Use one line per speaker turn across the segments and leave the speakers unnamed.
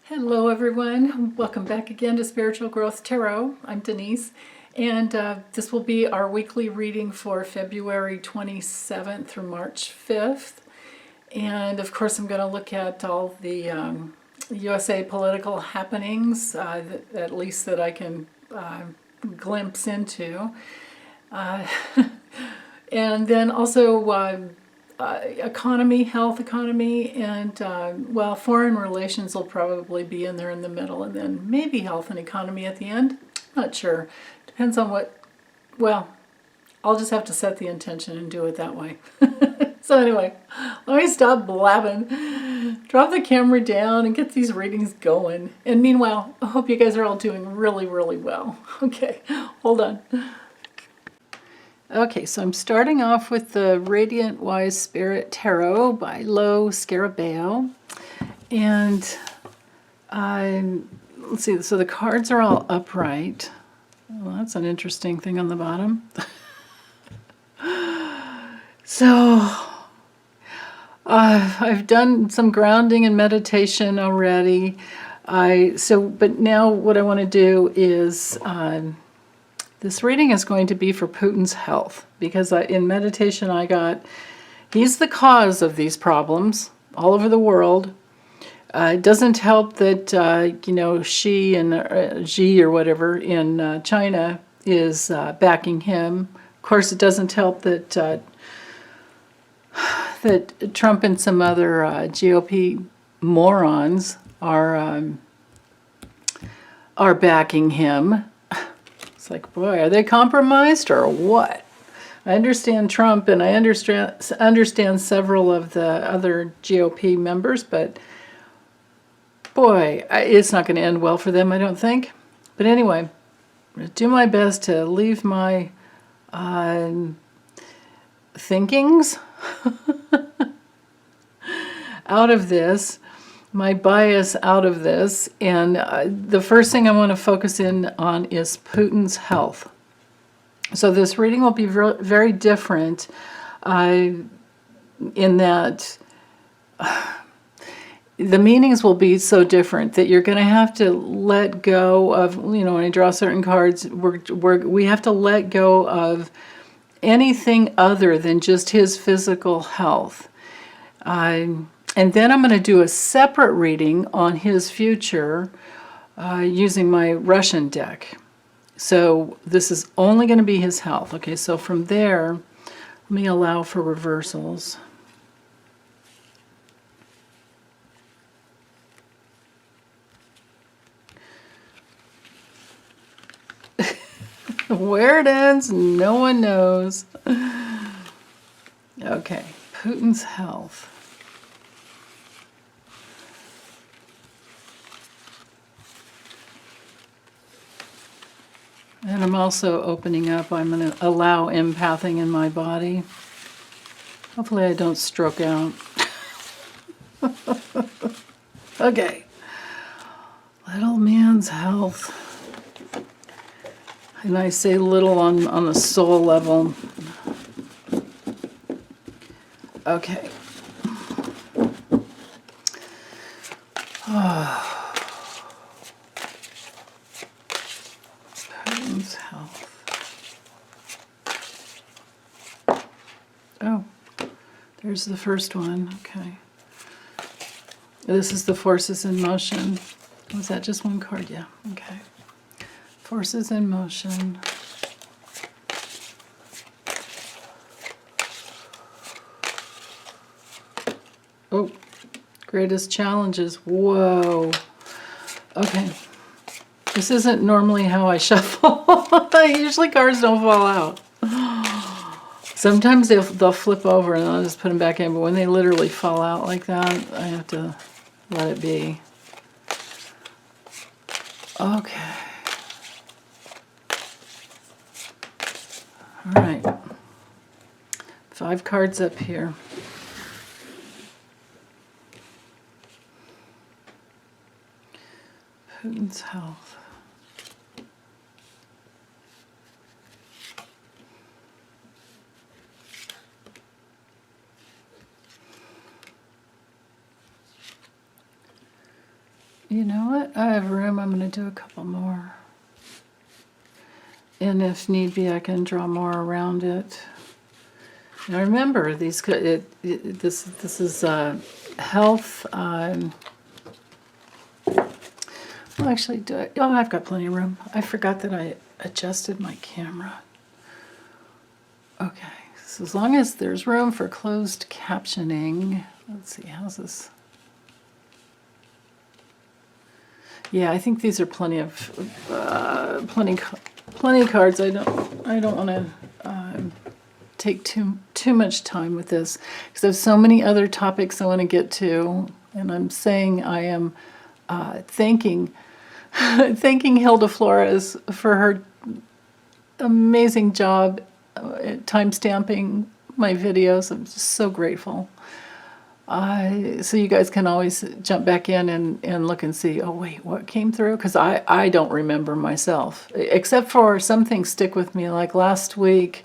Hello everyone, welcome back again to Spiritual Growth Tarot. I'm Denise, and this will be our weekly reading for February 27th through March 5th. And of course I'm going to look at all the USA political happenings, at least that I can glimpse into. And then also economy, health economy, and well, foreign relations will probably be in there in the middle, and then maybe health and economy at the end. Not sure. Depends on what, well, I'll just have to set the intention and do it that way. So anyway, let me stop blabbing, drop the camera down, and get these readings going. And meanwhile, I hope you guys are all doing really, really well. Okay, hold on. Okay, so I'm starting off with the Radiant Wise Spirit Tarot by Lo Scarabeo. And let's see, so the cards are all upright. Well, that's an interesting thing on the bottom. So I've done some grounding and meditation already. But now what I want to do is this reading is going to be for Putin's health, because in meditation I got, he's the cause of these problems all over the world. It doesn't help that, Xi and Xi or whatever in China is backing him. Of course, it doesn't help that that Trump and some other GOP morons are backing him. It's like, boy, are they compromised or what? I understand Trump, and I understand several of the other GOP members, but boy, it's not going to end well for them, I don't think. But anyway, I'm going to do my best to leave my thinkings out of this, my bias out of this, and the first thing I want to focus in on is Putin's health. So this reading will be very different in that the meanings will be so different that you're going to have to let go of, when I draw certain cards, we have to let go of anything other than just his physical health. And then I'm going to do a separate reading on his future using my Russian deck. So this is only going to be his health. Okay, so from there, let me allow for reversals. Where it ends, no one knows. Okay, Putin's health. And I'm also opening up. I'm going to allow empathing in my body. Hopefully I don't stroke out. Okay. Little man's health. And I say little on the soul level. Okay. Putin's health. Oh, there's the first one. Okay. This is the forces in motion. Was that just one card? Yeah. Okay. Forces in motion. Oh, greatest challenges. Whoa. Okay. This isn't normally how I shuffle. Usually cards don't fall out. Sometimes they'll flip over and I'll just put them back in, but when they literally fall out like that, I have to let it be. Okay. All right. 5 cards up here. Putin's health. You know what? I have room. I'm going to do a couple more. And if need be, I can draw more around it. Now remember, this is health. Well, actually, I've got plenty of room. I forgot that I adjusted my camera. Okay, so as long as there's room for closed captioning, let's see, how's this? Yeah, I think these are plenty cards. I don't want to take too much time with this because I have so many other topics I want to get to, and I'm saying I am thanking Hilda Flores for her amazing job at time-stamping my videos. I'm just so grateful. So you guys can always jump back in and look and see, oh wait, what came through? Because I don't remember myself, except for some things stick with me. Like last week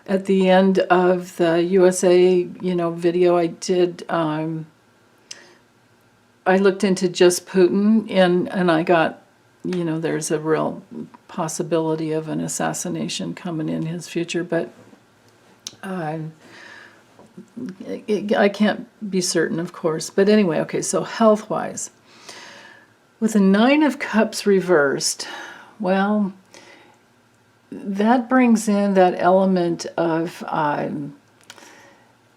at the end of the USA, video I did, I looked into just Putin and I got, there's a real possibility of an assassination coming in his future, but I can't be certain, of course. But anyway, okay, so health-wise, with the Nine of Cups reversed, well, that brings in that element of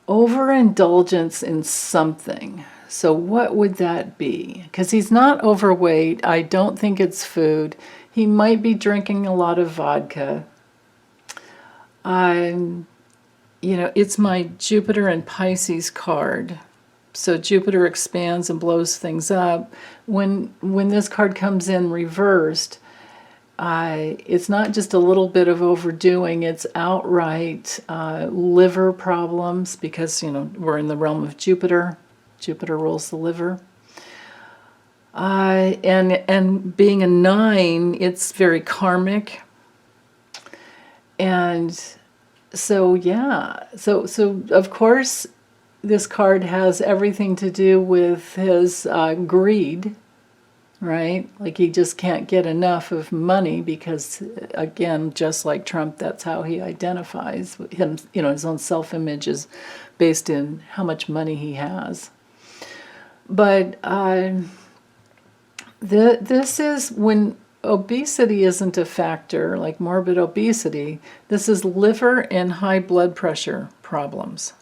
overindulgence in something. So what would that be? Because he's not overweight. I don't think it's food. He might be drinking a lot of vodka. It's my Jupiter and Pisces card. So Jupiter expands and blows things up. When this card comes in reversed, it's not just a little bit of overdoing, it's outright liver problems because, we're in the realm of Jupiter. Jupiter rules the liver. And being a 9, it's very karmic. And so, yeah. So of course, this card has everything to do with his greed, right? Like he just can't get enough of money because, again, just like Trump, that's how he identifies him. His own self-image is based in how much money he has. But this is when obesity isn't a factor, like morbid obesity. This is liver and high blood pressure problems.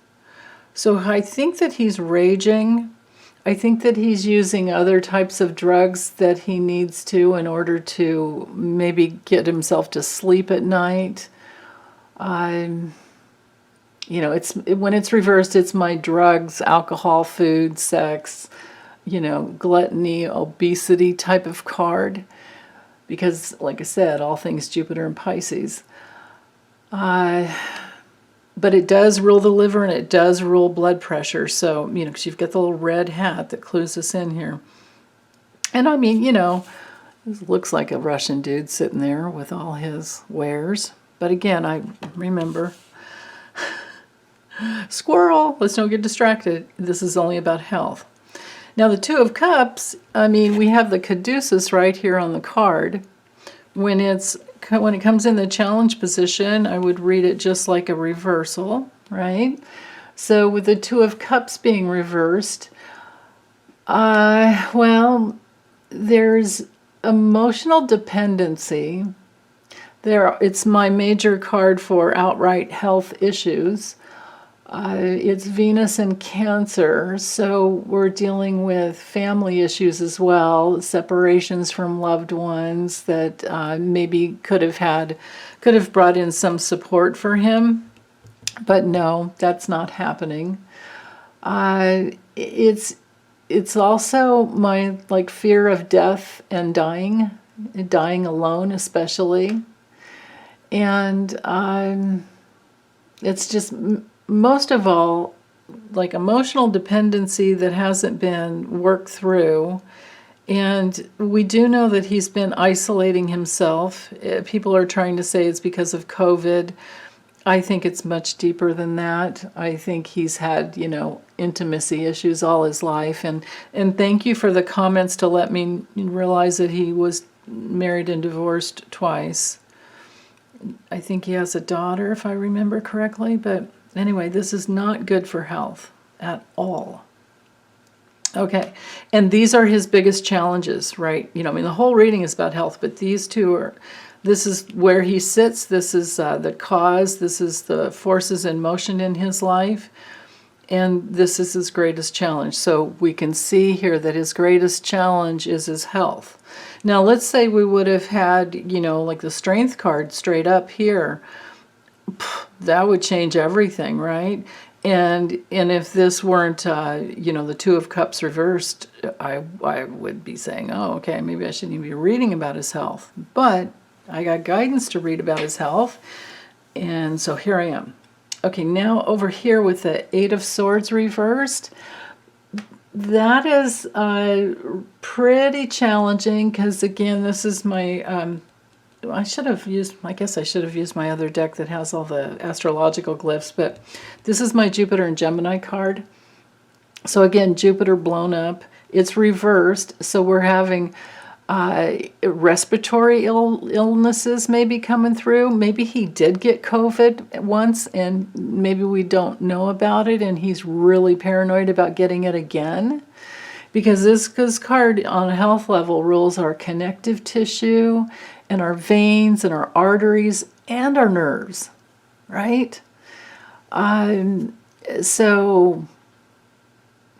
So I think that he's raging. I think that he's using other types of drugs that he needs to in order to maybe get himself to sleep at night. It's when it's reversed, it's my drugs, alcohol, food, sex, gluttony, obesity type of card. Because, like I said, all things Jupiter and Pisces. But it does rule the liver and it does rule blood pressure. So, because you've got the little red hat that clues us in here. And I mean, this looks like a Russian dude sitting there with all his wares. But again, I remember, squirrel, let's don't get distracted. This is only about health. Now, the Two of Cups, we have the caduceus right here on the card. When it comes in the challenge position, I would read it just like a reversal, right? So with the Two of Cups being reversed, there's emotional dependency. It's my major card for outright health issues. It's Venus and Cancer, so we're dealing with family issues as well, separations from loved ones that maybe could have brought in some support for him, but no, that's not happening. It's also my fear of death and dying alone especially, and it's just most of all, emotional dependency that hasn't been worked through. And we do know that he's been isolating himself. People are trying to say it's because of COVID. I think it's much deeper than that. I think he's had, intimacy issues all his life. And thank you for the comments to let me realize that he was married and divorced twice. I think he has a daughter, if I remember correctly. But anyway, this is not good for health at all. Okay, and these are his biggest challenges, right? The whole reading is about health, but these two are, this is where he sits, this is the cause, this is the forces in motion in his life, and this is his greatest challenge. So we can see here that his greatest challenge is his health. Now, let's say we would have had, like the strength card straight up here. That would change everything, right? And if this weren't, the Two of Cups reversed, I would be saying, oh, okay, maybe I shouldn't even be reading about his health. But I got guidance to read about his health, and so here I am. Okay, now over here with the Eight of Swords reversed, that is pretty challenging because, again, this is my... I guess I should have used my other deck that has all the astrological glyphs, but this is my Jupiter and Gemini card. So again, Jupiter blown up, it's reversed, so we're having respiratory illnesses maybe coming through. Maybe he did get COVID once and maybe we don't know about it and he's really paranoid about getting it again. Because this card on a health level rules our connective tissue and our veins and our arteries and our nerves, right? So,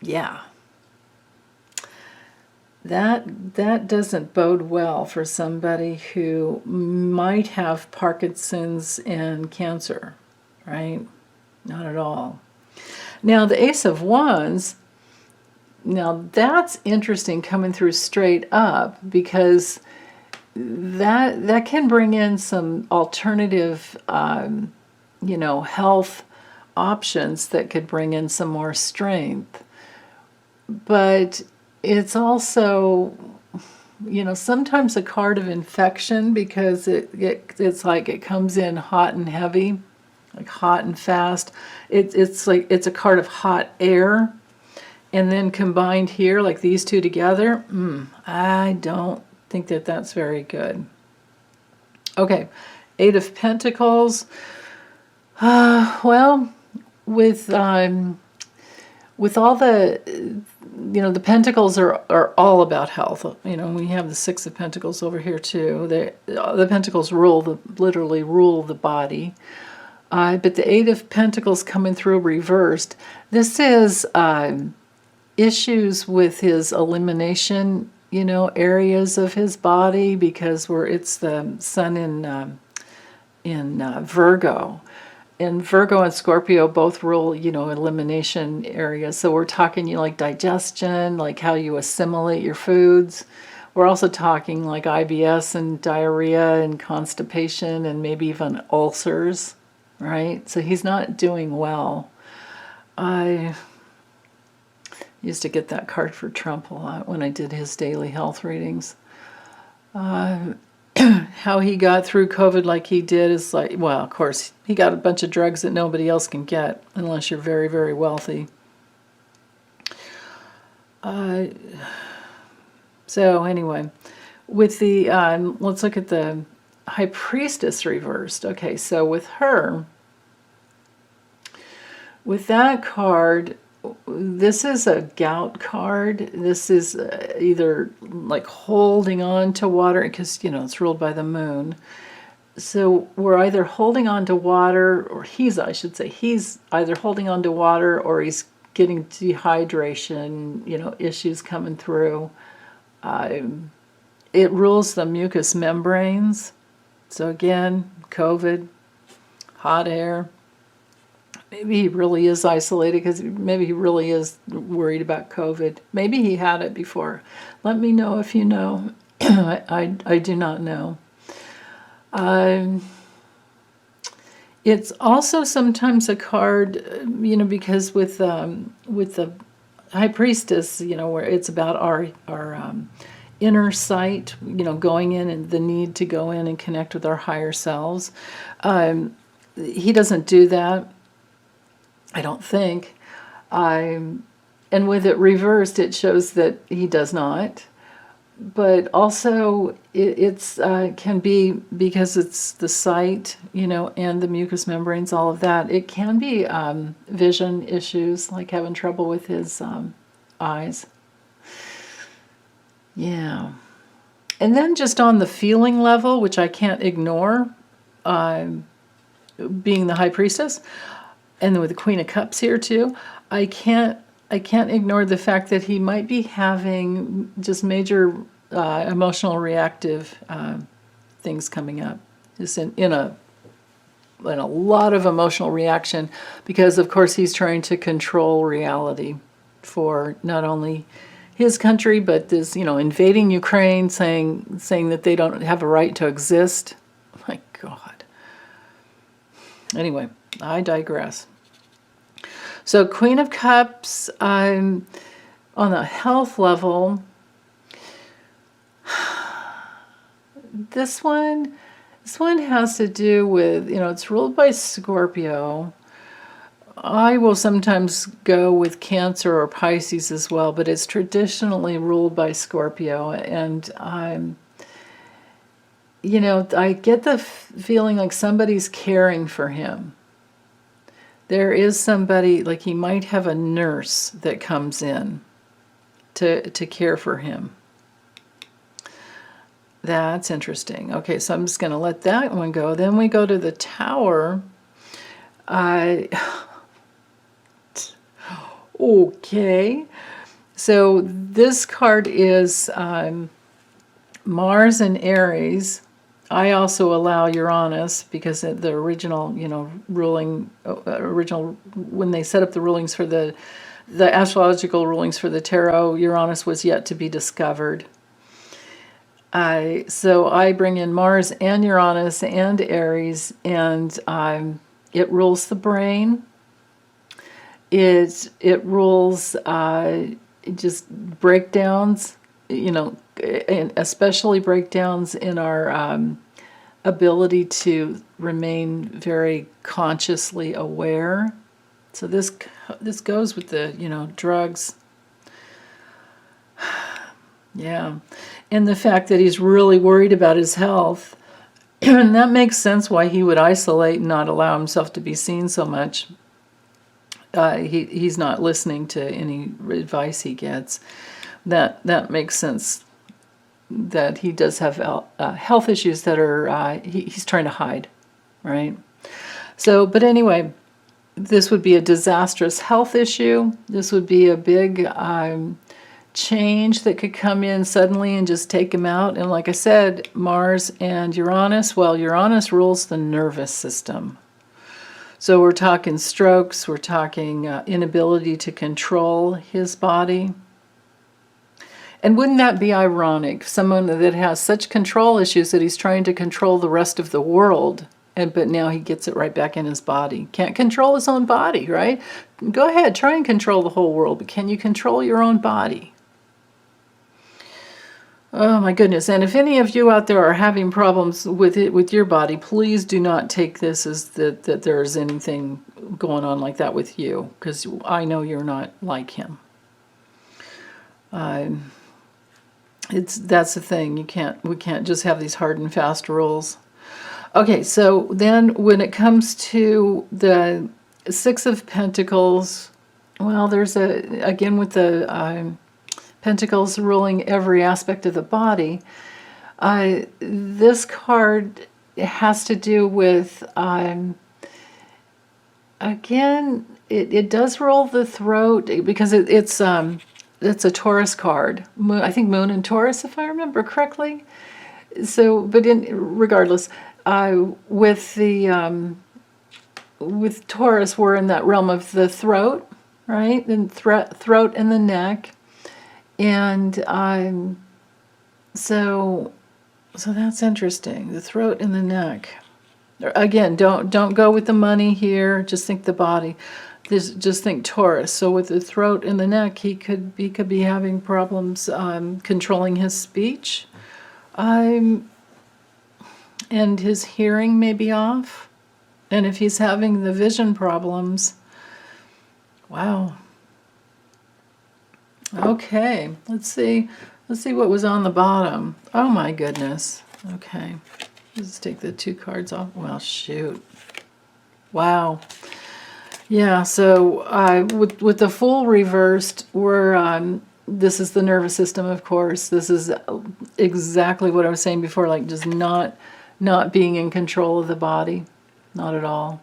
yeah. That doesn't bode well for somebody who might have Parkinson's and cancer, right? Not at all. Now, the Ace of Wands... Now that's interesting coming through straight up because that can bring in some alternative, health options that could bring in some more strength. But it's also, sometimes a card of infection because it's like it comes in hot and heavy, like hot and fast. It's like it's a card of hot air. And then combined here, like these two together, I don't think that that's very good. Okay, Eight of Pentacles. Well, with all the, the Pentacles are all about health. We have the Six of Pentacles over here too. The Pentacles literally rule the body. But the Eight of Pentacles coming through reversed. This is... issues with his elimination, areas of his body because it's the sun in Virgo. And Virgo and Scorpio both rule, elimination areas. So we're talking, like digestion, like how you assimilate your foods. We're also talking like IBS and diarrhea and constipation and maybe even ulcers, right? So he's not doing well. I used to get that card for Trump a lot when I did his daily health readings. How he got through COVID like he did is like, well, of course, he got a bunch of drugs that nobody else can get unless you're very, very wealthy. So anyway, with the, let's look at the High Priestess reversed. Okay, so with her, with that card, this is a gout card. This is either like holding on to water because, it's ruled by the moon. So we're either holding on to water, or he's either holding on to water or he's getting dehydration, issues coming through. It rules the mucous membranes. So again, COVID, hot air. Maybe he really is isolated because maybe he really is worried about COVID. Maybe he had it before. Let me know if you know. I do not know. It's also sometimes a card, because with the High Priestess, where it's about our inner sight, going in and the need to go in and connect with our higher selves. he doesn't do that, I don't think. And with it reversed, it shows that he does not. But also, it's can be, because it's the sight, and the mucous membranes, all of that. It can be vision issues, like having trouble with his eyes. Yeah. And then just on the feeling level, which I can't ignore, being the high priestess, and with the Queen of Cups here too, I can't ignore the fact that he might be having just major emotional reactive things coming up, just in a lot of emotional reaction, because of course he's trying to control reality for not only his country, but this, invading Ukraine, saying that they don't have a right to exist. My God. Anyway, I digress. So Queen of Cups, on a health level, this one has to do with, it's ruled by Scorpio. I will sometimes go with Cancer or Pisces as well, but it's traditionally ruled by Scorpio. And I get the feeling like somebody's caring for him. There is somebody, like he might have a nurse that comes in to care for him. That's interesting. Okay, so I'm just going to let that one go. Then we go to the Tower. Okay, so this card is Mars and Aries. I also allow Uranus, because the original, when they set up the rulings for the astrological rulings for the tarot, Uranus was yet to be discovered. So I bring in Mars and Uranus and Aries, and it rules the brain. It rules just breakdowns, and especially breakdowns in our ability to remain very consciously aware. So this goes with the drugs. Yeah, and the fact that he's really worried about his health, and that makes sense why he would isolate and not allow himself to be seen so much. He's not listening to any advice he gets. That makes sense. That he does have health issues that are he's trying to hide, right? So, but anyway, this would be a disastrous health issue. This would be a big change that could come in suddenly and just take him out. And like I said, Mars and Uranus, well, Uranus rules the nervous system. So we're talking strokes, we're talking inability to control his body. And wouldn't that be ironic? Someone that has such control issues that he's trying to control the rest of the world, but now he gets it right back in his body. Can't control his own body, right? Go ahead, try and control the whole world, but can you control your own body? Oh my goodness. And if any of you out there are having problems with your body, please do not take this as that there's anything going on like that with you, because I know you're not like him. That's the thing. We can't just have these hard and fast rules. Okay, so then when it comes to the Six of Pentacles, well, there's again with the Pentacles ruling every aspect of the body. This card has to do with, again, it does rule the throat, because it's a Taurus card. I think Moon and Taurus, if I remember correctly. So, but regardless, with Taurus, we're in that realm of the throat, right? And throat and the neck. And so that's interesting. The throat and the neck. Again, don't go with the money here. Just think the body. Just think Taurus. So with the throat and the neck, he could be having problems controlling his speech, and his hearing may be off. And if he's having the vision problems, wow. Okay, let's see what was on the bottom. Oh my goodness. Okay, let's take the 2 cards off. Well, shoot. Wow. Yeah, so with the Fool reversed, this is the nervous system, of course. This is exactly what I was saying before, like just not being in control of the body. Not at all.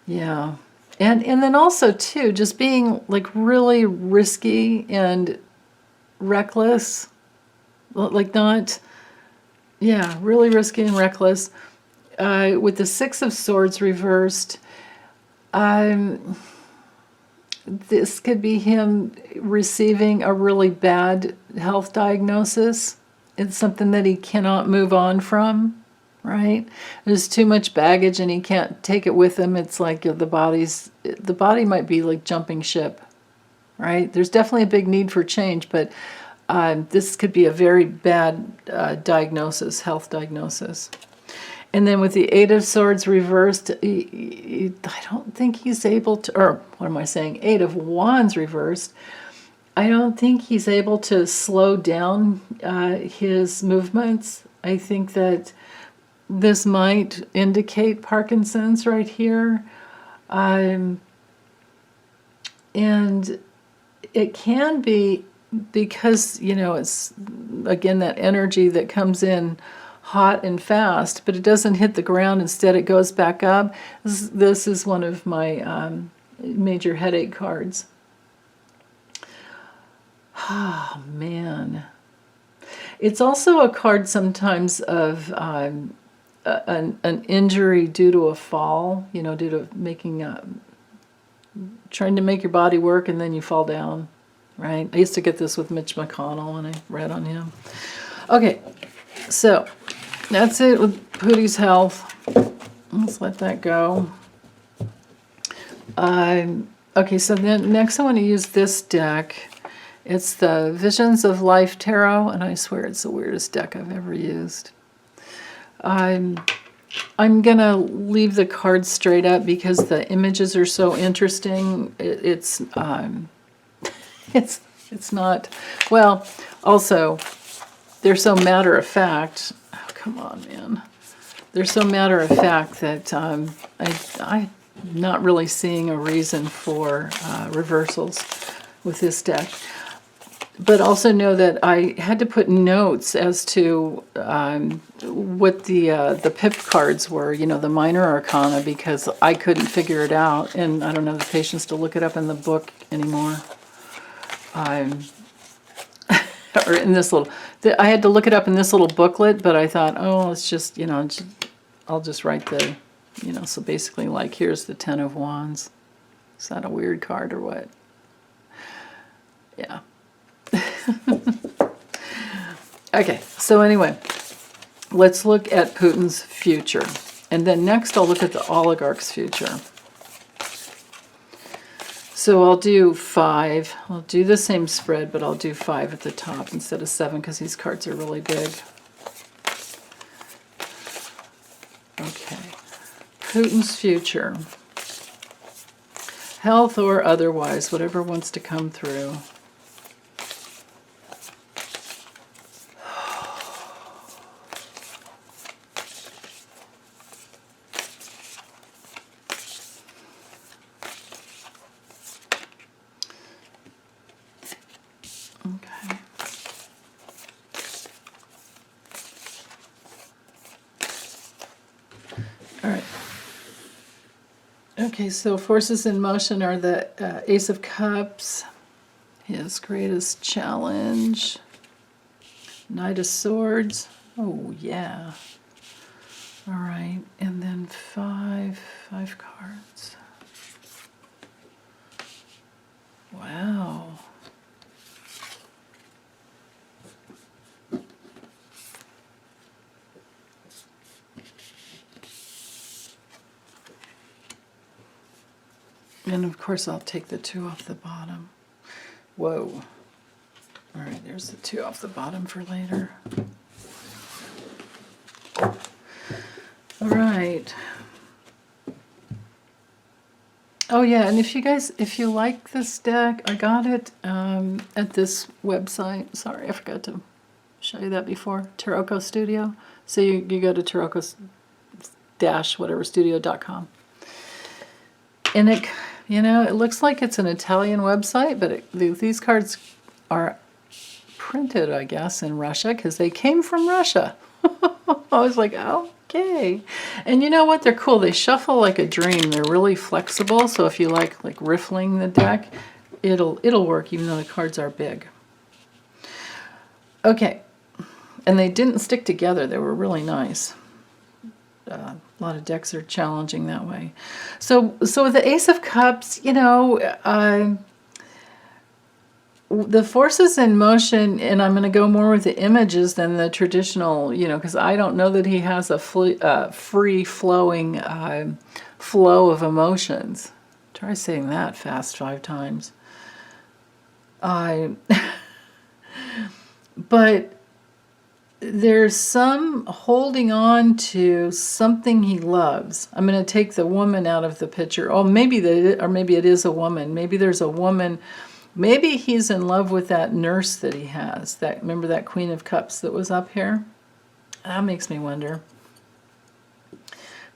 Yeah. And then also, too, just being like really risky and reckless. Like not, yeah, really risky and reckless. With the 6 of Swords reversed, this could be him receiving a really bad health diagnosis. It's something that he cannot move on from, right? There's too much baggage and he can't take it with him. It's like the body might be like jumping ship, right? There's definitely a big need for change, but this could be a very bad diagnosis, health diagnosis. And then with the 8 of Swords reversed, I don't think he's able to, or what am I saying? 8 of Wands reversed. I don't think he's able to slow down his movements. I think that this might indicate Parkinson's right here. And it can be because, it's, again, that energy that comes in hot and fast, but it doesn't hit the ground. Instead, it goes back up. This is one of my major headache cards. Oh, man. It's also a card sometimes of an injury due to a fall, due to trying to make your body work and then you fall down, right? I used to get this with Mitch McConnell when I read on him. Okay, so that's it with Pootie's health. Let's let that go. Okay, so then next I want to use this deck. It's the Visions of Life Tarot, and I swear it's the weirdest deck I've ever used. I'm gonna leave the cards straight up because the images are so interesting. It's not, well, also they're so matter of fact. Oh, come on, man. They're so matter of fact that I'm not really seeing a reason for reversals with this deck. But also know that I had to put notes as to what the pip cards were, the minor arcana, because I couldn't figure it out, and I don't have the patience to look it up in the book anymore. Or in this little, I had to look it up in this little booklet, but I thought, oh, it's just, I'll just write the, so basically like, here's the 10 of Wands. Is that a weird card or what? Yeah. Okay, so anyway, let's look at Putin's future. And then next I'll look at the Oligarchs' future. So I'll do 5. I'll do the same spread, but I'll do 5 at the top instead of 7 because these cards are really big. Okay, Putin's future. Health or otherwise, whatever wants to come through. Okay, so forces in motion are the Ace of Cups, his greatest challenge, Knight of Swords, oh yeah, all right, and then five cards, wow. And of course I'll take the 2 off the bottom. Whoa. All right, there's the 2 off the bottom for later. All right. Oh yeah, and if you like this deck, I got it at this website. Sorry, I forgot to show you that before. Taroko Studio. So you go to Taroko-whatever-studio.com. And it looks like it's an Italian website, but these cards are printed, I guess, in Russia because they came from Russia. I was like, okay. And you know what? They're cool. They shuffle like a dream. They're really flexible. So if you like riffling the deck, it'll work even though the cards are big. Okay. And they didn't stick together. They were really nice. A lot of decks are challenging that way. So with the Ace of Cups, the forces in motion, and I'm going to go more with the images than the traditional, because I don't know that he has a free-flowing flow of emotions. Try saying that fast 5 times. But there's some holding on to something he loves. I'm going to take the woman out of the picture. Oh, maybe it is a woman. Maybe there's a woman. Maybe he's in love with that nurse that he has. Remember that Queen of Cups that was up here? That makes me wonder.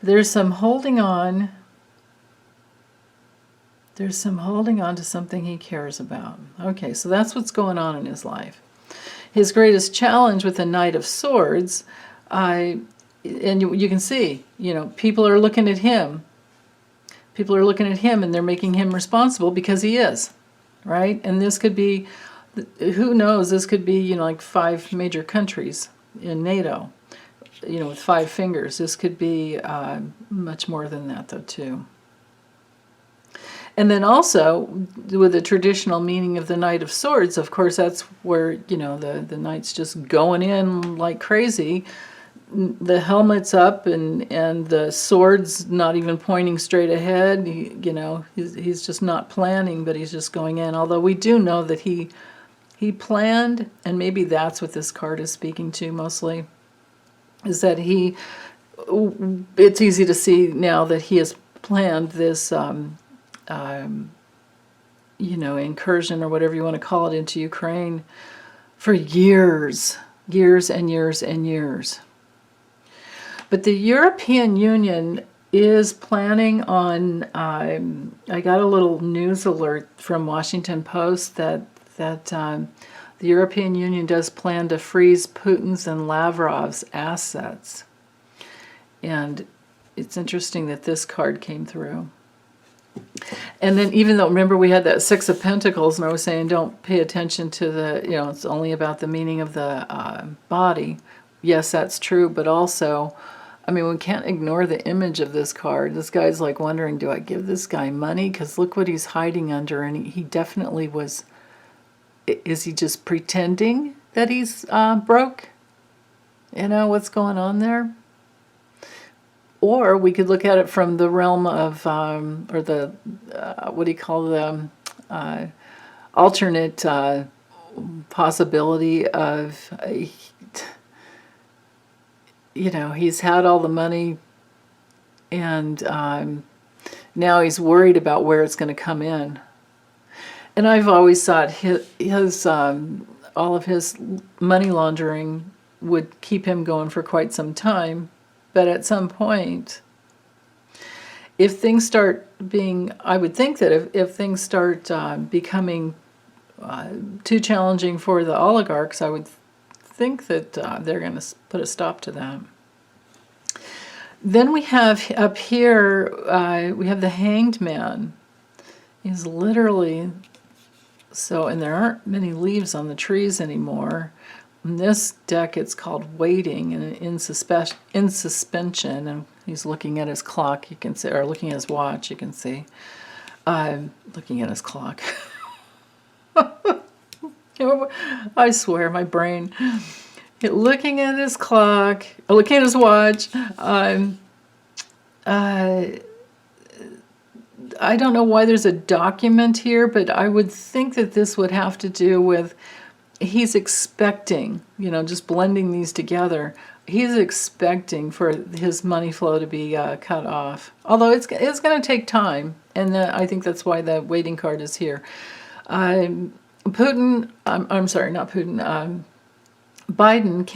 There's some holding on. There's some holding on to something he cares about. Okay, so that's what's going on in his life. His greatest challenge with the Knight of Swords, and you can see, people are looking at him. People are looking at him and they're making him responsible because he is. Right? And this could be, who knows, this could be, like 5 major countries in NATO, with 5 fingers. This could be much more than that, though, too. And then also, with the traditional meaning of the Knight of Swords, of course, that's where, the knight's just going in like crazy. The helmet's up and the sword's not even pointing straight ahead. He's just not planning, but he's just going in. Although we do know that he planned, and maybe that's what this card is speaking to mostly, is that it's easy to see now that he has planned this, incursion or whatever you want to call it into Ukraine for years and years and years. But the European Union is planning on, I got a little news alert from Washington Post that the European Union does plan to freeze Putin's and Lavrov's assets. And it's interesting that this card came through. And then even though, remember we had that 6 of Pentacles, and I was saying don't pay attention to the, it's only about the meaning of the body. Yes, that's true, but also, we can't ignore the image of this card. This guy's like wondering, do I give this guy money? Because look what he's hiding under, and he definitely was. Is he just pretending that he's broke? What's going on there? Or we could look at it from the realm of, or the, what do you call the alternate possibility of, he's had all the money and now he's worried about where it's going to come in. And I've always thought his all of his money laundering would keep him going for quite some time. But at some point, if things start being, I would think that if things start becoming too challenging for the oligarchs, I would think that they're going to put a stop to that. Then we have up here, we have the Hanged Man. He's literally, and there aren't many leaves on the trees anymore. In this deck, it's called Waiting and in suspension, and he's looking at his clock, you can see, or looking at his watch, you can see. Looking at his clock. I swear, my brain. Looking at his clock, looking at his watch. I don't know why there's a document here, but I would think that this would have to do with he's expecting, just blending these together. he's expecting for his money flow to be cut off. Although it's going to take time, and I think that's why the waiting card is here. Putin, I'm sorry, not Putin. Biden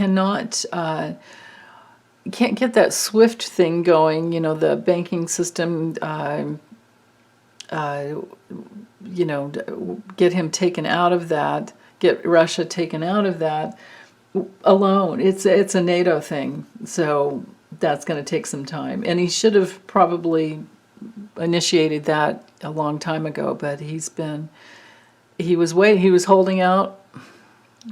can't get that SWIFT thing going. You know, the banking system. You know, get him taken out of that. Get Russia taken out of that alone. It's a NATO thing, so that's going to take some time. And he should have probably initiated that a long time ago, but he was holding out,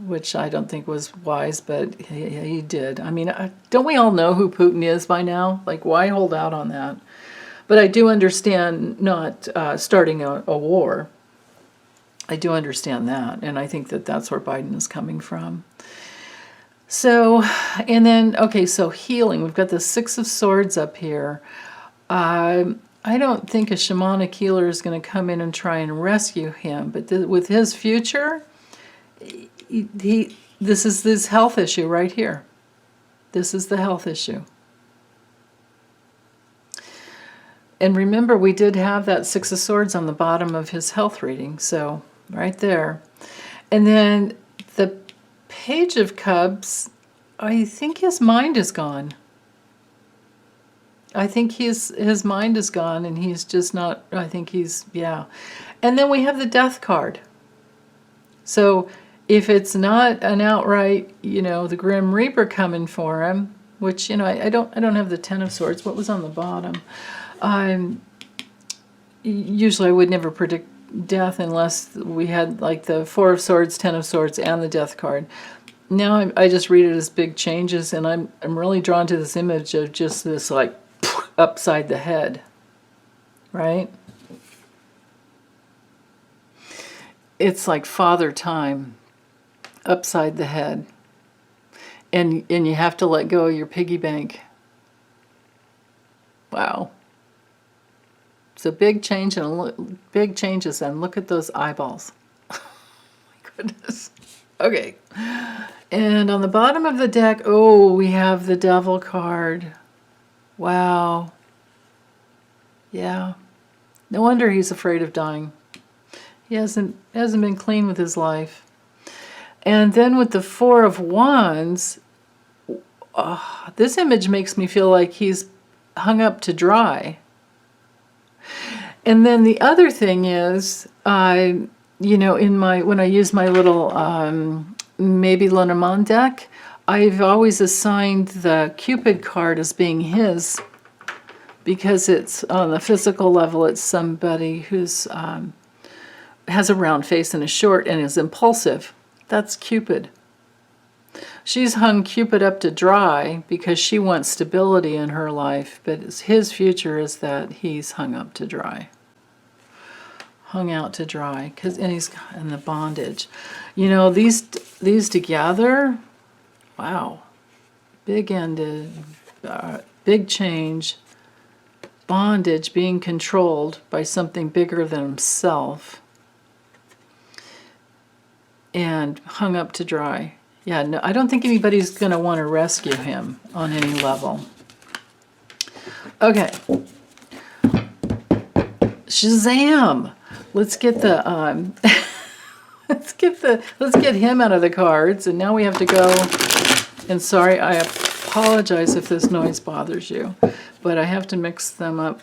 which I don't think was wise, but he did. I mean, don't we all know who Putin is by now? Like, why hold out on that? But I do understand not starting a war. I do understand that, and I think that that's where Biden is coming from. So, and then, okay, so healing. We've got the Six of Swords up here. I don't think a shamanic healer is going to come in and try and rescue him, but with his future, this is this health issue right here. This is the health issue. And remember, we did have that Six of Swords on the bottom of his health reading, so right there. And then the Page of Cups, I think his mind is gone. I think his mind is gone, and he's just not, I think he's, yeah. And then we have the Death card. So if it's not an outright, you know, the Grim Reaper coming for him, which, you know, I don't have the Ten of Swords. What was on the bottom? Usually I would never predict death unless we had like the Four of Swords, Ten of Swords, and the Death card. Now I just read it as big changes, and I'm really drawn to this image of just this like upside the head, right? It's like Father Time, upside the head, and you have to let go of your piggy bank. Wow. So big change and big changes, and look at those eyeballs. Oh my goodness. Okay. And on the bottom of the deck, oh, we have the Devil card. Wow. Yeah. No wonder he's afraid of dying. He hasn't been clean with his life. And then with the Four of Wands, this image makes me feel like he's hung up to dry. And then the other thing is, you know, when I use my little maybe Lenormand deck, I've always assigned the Cupid card as being his, because it's on the physical level, it's somebody who's has a round face and is short and is impulsive. That's Cupid. She's hung Cupid up to dry because she wants stability in her life, but his future is that he's hung up to dry. Hung out to dry, and he's in the bondage. You know, these together, wow, big ended, big change, bondage, being controlled by something bigger than himself, and hung up to dry. Yeah, no, I don't think anybody's going to want to rescue him on any level. Okay. Shazam! Let's get the let's get him out of the cards, and now we have to go. And sorry, I apologize if this noise bothers you, but I have to mix them up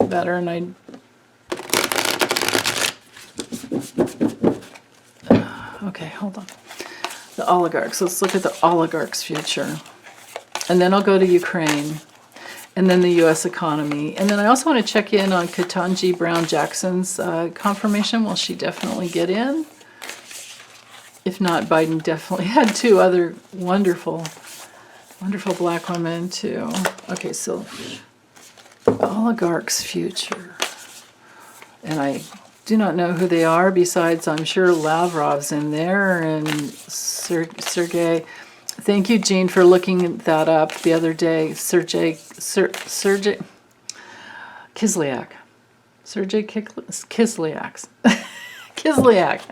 better, and okay, hold on. The oligarchs. Let's look at the oligarchs' future. And then I'll go to Ukraine. And then the U.S. economy. And then I also want to check in on Ketanji Brown Jackson's confirmation. Will she definitely get in? If not, Biden definitely had two other wonderful black women too. Okay, so the oligarchs' future. And I do not know who they are, besides I'm sure Lavrov's in there, and Sergey. Thank you, Jean, for looking that up the other day. Sergey Kislyak. Sergey Kislyak. Kislyak.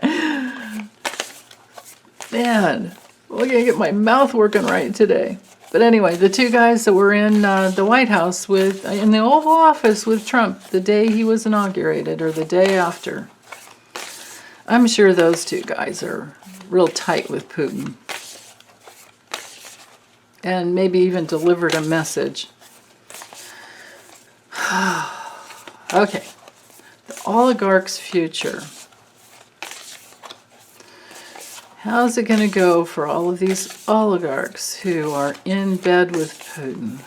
Man, we're going to get my mouth working right today. But anyway, the two guys that were in the White House in the Oval Office with Trump the day he was inaugurated or the day after. I'm sure those two guys are real tight with Putin. And maybe even delivered a message. Okay. The oligarch's future. How's it going to go for all of these oligarchs who are in bed with Putin?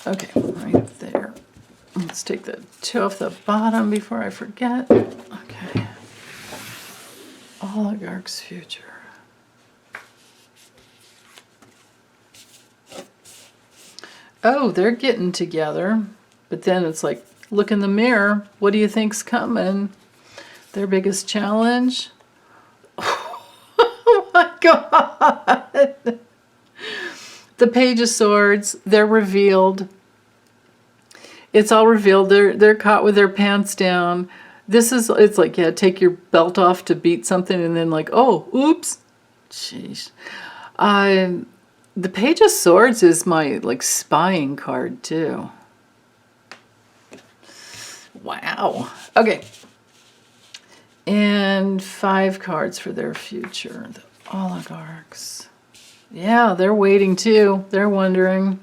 Okay, right there. Let's take the two off the bottom before I forget. Okay. Oligarch's future. Oh, they're getting together. But then it's like, look in the mirror. What do you think's coming? Their biggest challenge? Oh my God. The Page of Swords, they're revealed. It's all revealed. They're caught with their pants down. It's like, yeah, take your belt off to beat something and then like, oh, oops. Jeez. The Page of Swords is my like spying card too. Wow. Okay. And 5 cards for their future. The oligarchs. Yeah, they're waiting too. They're wondering.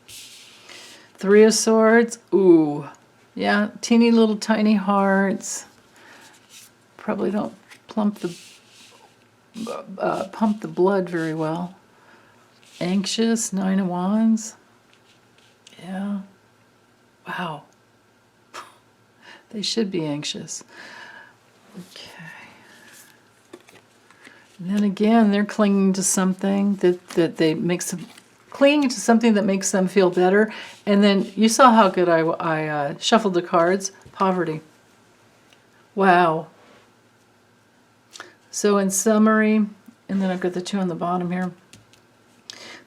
3 of Swords. Ooh. Yeah, teeny little tiny hearts. Probably don't pump the blood very well. Anxious. 9 of Wands. Yeah. Wow. They should be anxious. Okay. And then again, they're clinging to something clinging to something that makes them feel better. And then you saw how good I shuffled the cards. Poverty. Wow. So in summary, and then I've got the 2 on the bottom here.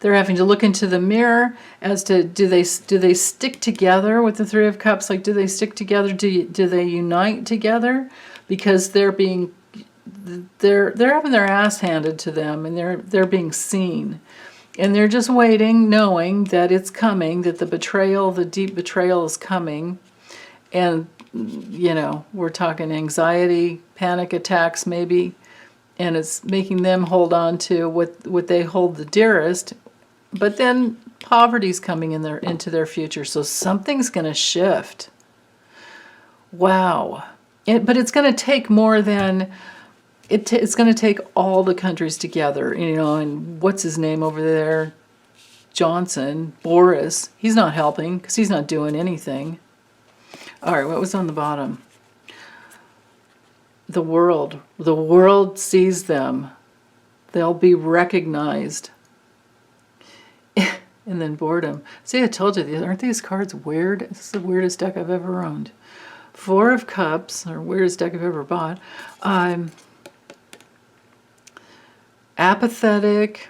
They're having to look into the mirror as to do they stick together with the 3 of Cups? Like, do they stick together? Do they unite together? Because they're having their ass handed to them, and they're being seen, and they're just waiting, knowing that it's coming, that the deep betrayal is coming, and we're talking anxiety, panic attacks, maybe, and it's making them hold on to what they hold the dearest. But then poverty's coming into their future, so something's going to shift. Wow. But it's going to take more than... It's going to take all the countries together, and what's his name over there? Johnson, Boris. He's not helping because he's not doing anything. All right, what was on the bottom? The world. The world sees them. They'll be recognized. And then boredom. See, I told you, aren't these cards weird? This is the weirdest deck I've ever owned. 4 of Cups, or weirdest deck I've ever bought. Apathetic,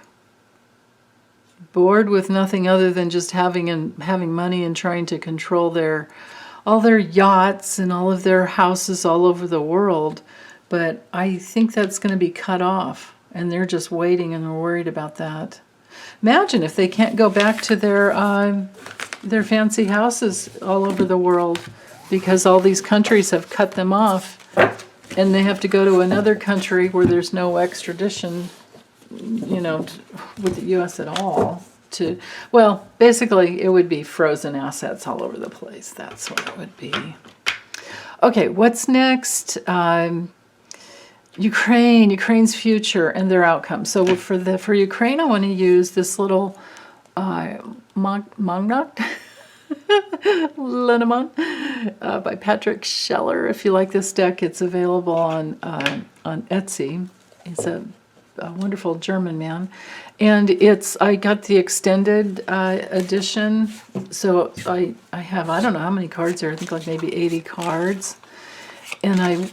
bored with nothing other than just having money and trying to control all their yachts and all of their houses all over the world. But I think that's going to be cut off, and they're just waiting and they're worried about that. Imagine if they can't go back to their fancy houses all over the world because all these countries have cut them off, and they have to go to another country where there's no extradition, with the U.S. at all. Well, basically, it would be frozen assets all over the place. That's what it would be. Okay, what's next? Ukraine's future and their outcome. So for Ukraine, I want to use this little Magnat Lenormand by Patrick Scheller. If you like this deck, it's available on Etsy. He's a wonderful German man, and I got the extended edition. So I have, I don't know how many cards there. I think like maybe 80 cards, and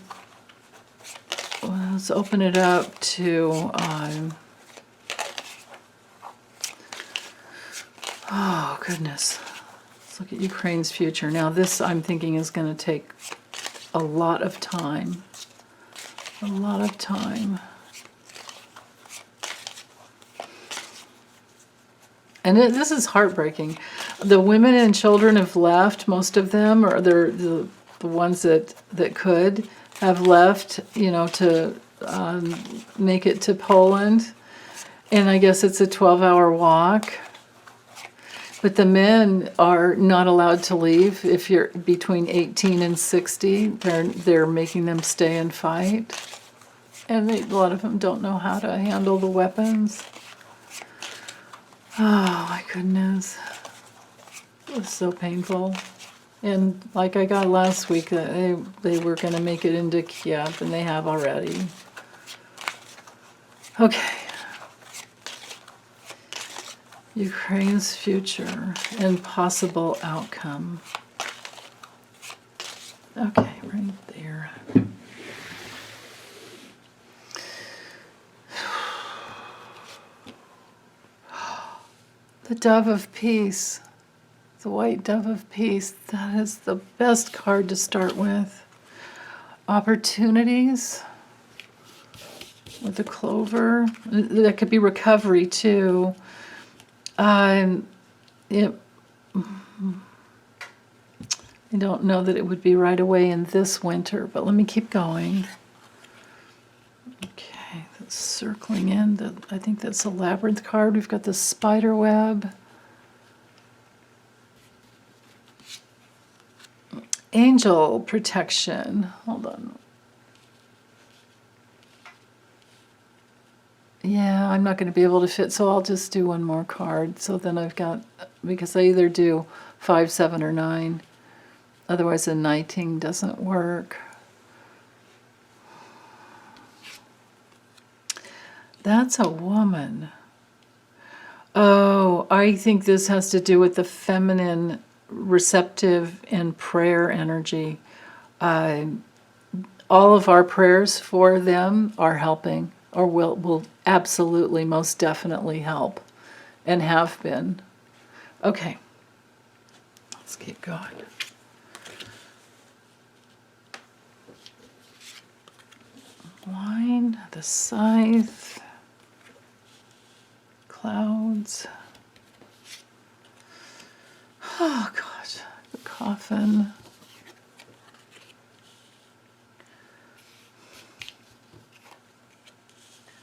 let's open it up to, oh goodness, let's look at Ukraine's future. Now this, I'm thinking, is going to take a lot of time. And this is heartbreaking. The women and children have left, most of them, or they're the ones that could have left, to make it to Poland. And I guess it's a 12-hour walk. But the men are not allowed to leave. If you're between 18 and 60, they're making them stay and fight. And a lot of them don't know how to handle the weapons. Oh my goodness. It was so painful. And like I got last week, they were going to make it into Kiev, and they have already. Okay. Ukraine's future and possible outcome. Okay, right there. The dove of peace. The white dove of peace. That is the best card to start with. Opportunities with the clover. That could be recovery too. I don't know that it would be right away in this winter, but let me keep going. Okay, that's circling in. I think that's a labyrinth card. We've got the spider web. Angel protection. Hold on. Yeah, I'm not going to be able to fit, so I'll just do one more card. So then I've got, because I either do 5, 7, or 9. Otherwise the knighting doesn't work. That's a woman. Oh, I think this has to do with the feminine, receptive, and prayer energy. All of our prayers for them are helping, or will absolutely, most definitely help, and have been. Okay, let's keep going. Wine, the scythe, clouds. Oh gosh, the coffin.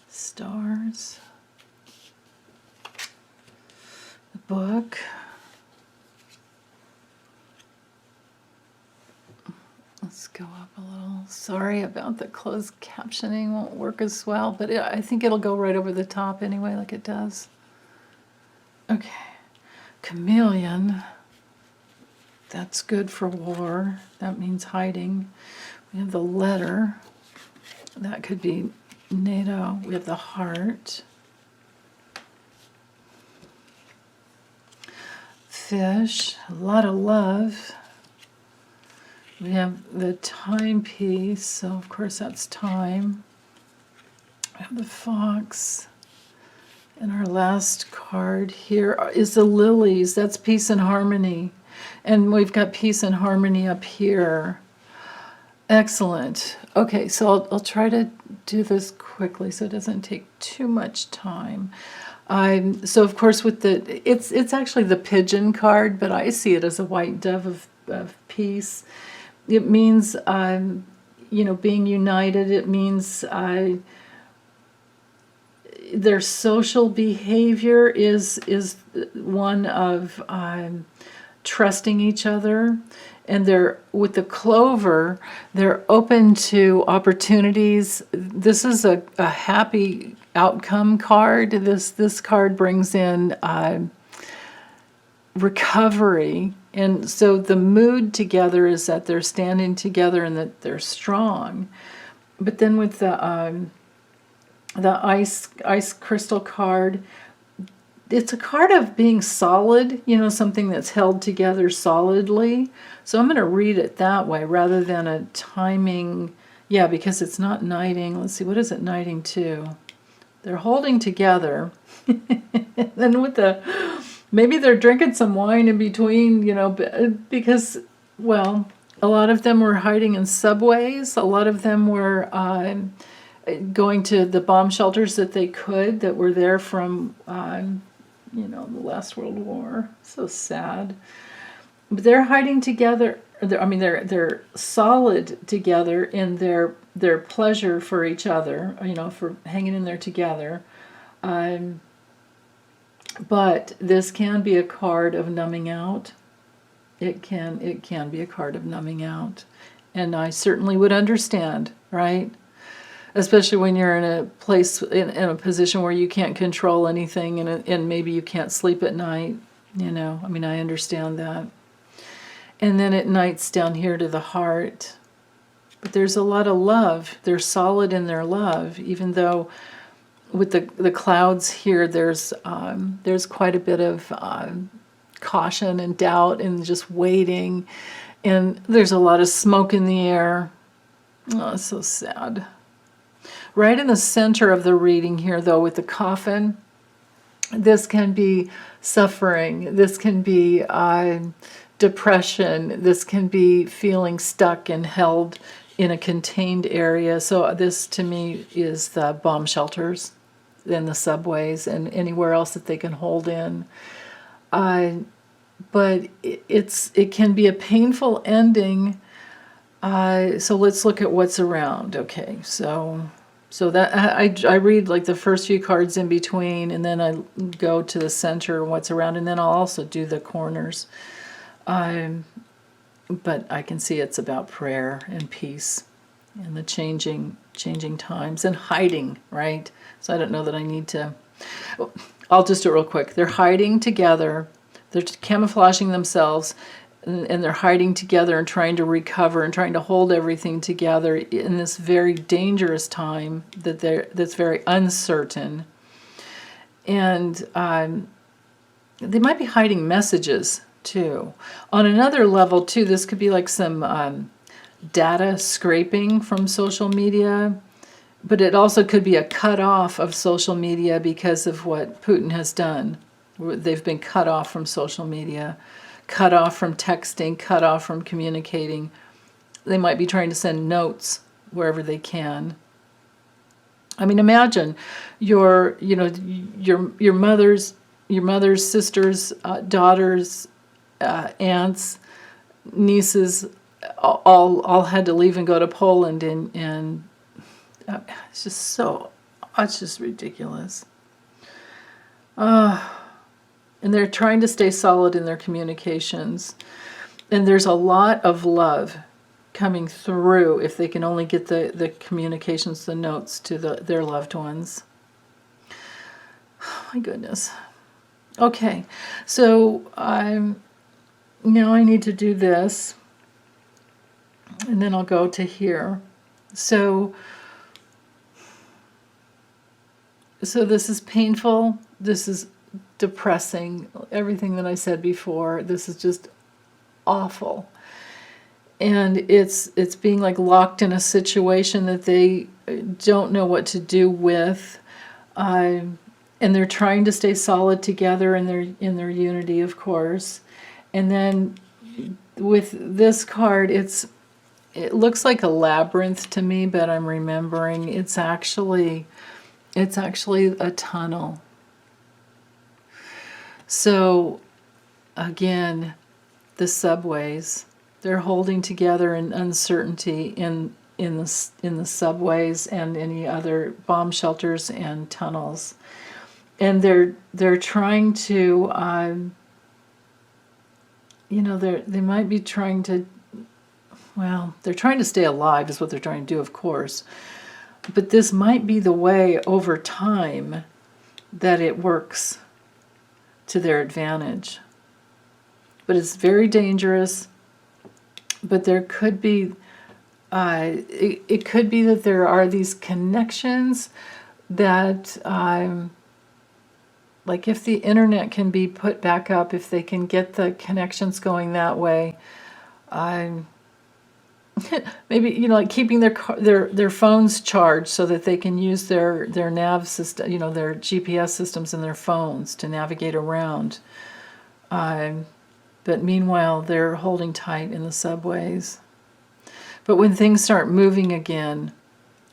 Stars. The book. Let's go up a little. Sorry about the closed captioning, won't work as well, but I think it'll go right over the top anyway, like it does. Okay. Chameleon. That's good for war. That means hiding. We have the letter. That could be NATO. We have the heart. Fish. A lot of love. We have the timepiece, so of course that's time. We have the fox. And our last card here is the lilies. That's peace and harmony. And we've got peace and harmony up here. Excellent. Okay, so I'll try to do this quickly so it doesn't take too much time. So of course with it's actually the pigeon card, but I see it as a white dove of peace. It means, being united. It means their social behavior is one of trusting each other. And they're, with the clover, they're open to opportunities. This is a happy outcome card. This card brings in recovery. And so the mood together is that they're standing together and that they're strong. But then with the ice crystal card, it's a card of being solid, something that's held together solidly. So I'm going to read it that way rather than a timing. Yeah, because it's not knighting. Let's see, what is it knighting to? They're holding together. Then with maybe they're drinking some wine in between, because, well, a lot of them were hiding in subways. A lot of them were going to the bomb shelters that were there from the last World War. So sad. But they're hiding together. They're solid together in their pleasure for each other. For hanging in there together. But this can be a card of numbing out. It can be a card of numbing out. And I certainly would understand, right? Especially when you're in a place, in a position where you can't control anything, and maybe you can't sleep at night. I understand that. And then it nights down here to the heart. But there's a lot of love. They're solid in their love, even though with the clouds here, there's quite a bit of caution and doubt and just waiting. And there's a lot of smoke in the air. Oh, it's so sad. Right in the center of the reading here, though, with the coffin, this can be suffering. This can be depression. This can be feeling stuck and held in a contained area. So this, to me, is the bomb shelters and the subways and anywhere else that they can hold in. But it can be a painful ending. So let's look at what's around. Okay, so that I read like the first few cards in between, and then I go to the center, what's around, and then I'll also do the corners. But I can see it's about prayer and peace and the changing times and hiding, right? So I don't know that I need to. I'll just do it real quick. They're hiding together. They're camouflaging themselves, and they're hiding together and trying to recover and trying to hold everything together in this very dangerous time that's very uncertain. And they might be hiding messages too. On another level too, this could be like some data scraping from social media, but it also could be a cut off of social media because of what Putin has done. They've been cut off from social media, cut off from texting, cut off from communicating. They might be trying to send notes wherever they can. Imagine your mother's sisters, daughters, aunts, nieces, all had to leave and go to Poland, and it's just ridiculous. And they're trying to stay solid in their communications. And there's a lot of love coming through if they can only get the communications, the notes to their loved ones. Oh, my goodness. Okay, so now I need to do this. And then I'll go to here. So this is painful. This is depressing. Everything that I said before. This is just awful. And it's being like locked in a situation that they don't know what to do with. And they're trying to stay solid together in their unity, of course. And then with this card, it looks like a labyrinth to me, but I'm remembering it's actually a tunnel. So again, the subways, they're holding together in uncertainty in the subways and any other bomb shelters and tunnels. And they're trying to they might be trying to, they're trying to stay alive is what they're trying to do, of course. But this might be the way over time that it works to their advantage. But it's very dangerous. But there could be, it could be that there are these connections that, like if the internet can be put back up, if they can get the connections going that way, maybe like keeping their phones charged so that they can use their nav system, their GPS systems in their phones to navigate around. But meanwhile, they're holding tight in the subways. But when things start moving again,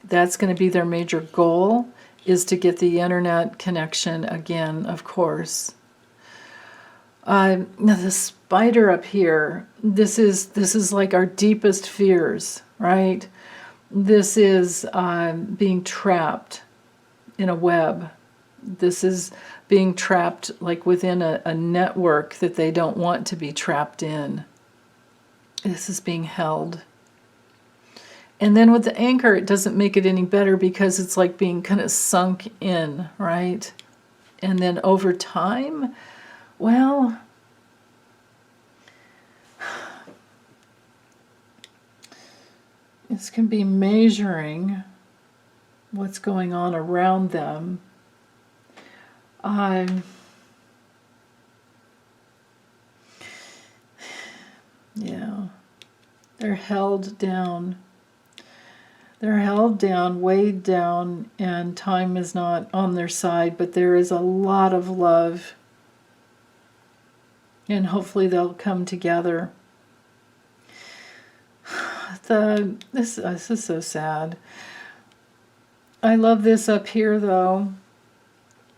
that's going to be their major goal, is to get the internet connection again, of course. Now the spider up here, this is like our deepest fears, right? This is being trapped in a web. This is being trapped like within a network that they don't want to be trapped in. This is being held. And then with the anchor, it doesn't make it any better because it's like being kind of sunk in, right? And then over time, well, this can be measuring what's going on around them. Yeah, they're held down. They're held down, weighed down, and time is not on their side, but there is a lot of love. And hopefully they'll come together. This is so sad. I love this up here, though.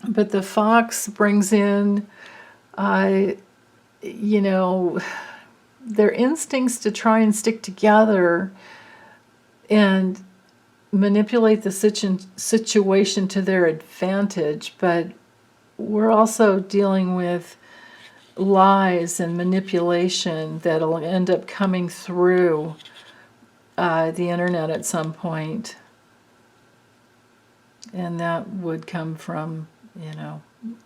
But the fox brings in, you know, their instincts to try and stick together and manipulate the situation to their advantage. But we're also dealing with lies and manipulation that'll end up coming through the internet at some point. And that would come from, you know,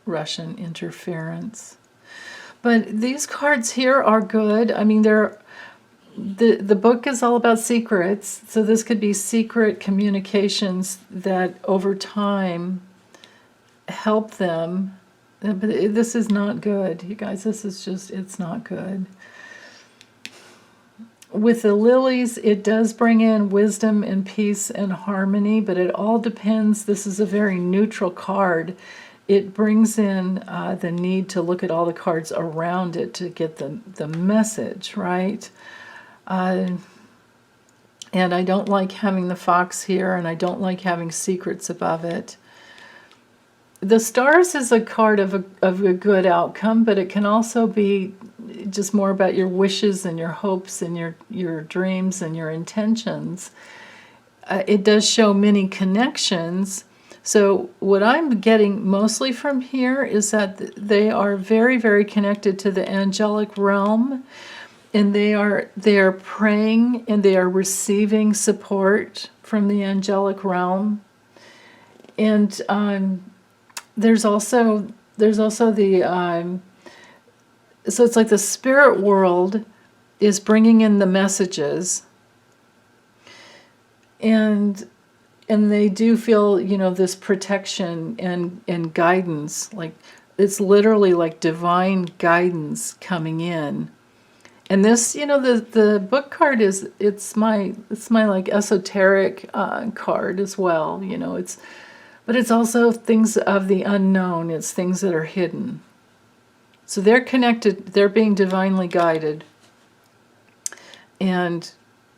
Russian interference. But these cards here are good. I mean, the book is all about secrets. So this could be secret communications that over time help them. But this is not good, you guys. This is just, it's not good. With the lilies, it does bring in wisdom and peace and harmony, but it all depends. This is a very neutral card. It brings in the need to look at all the cards around it to get the message, right? And I don't like having the fox here, and I don't like having secrets above it. The stars is a card of a good outcome, but it can also be just more about your wishes and your hopes and your dreams and your intentions. It does show many connections. So what I'm getting mostly from here is that they are very, very connected to the angelic realm, and they are praying and they are receiving support from the angelic realm. And there's also the so it's like the spirit world is bringing in the messages, and they do feel, you know, this protection and guidance. Like it's literally like divine guidance coming in. And this, you know, the book card is it's my like esoteric card as well. You know, but it's also things of the unknown. It's things that are hidden. So they're connected. They're being divinely guided, and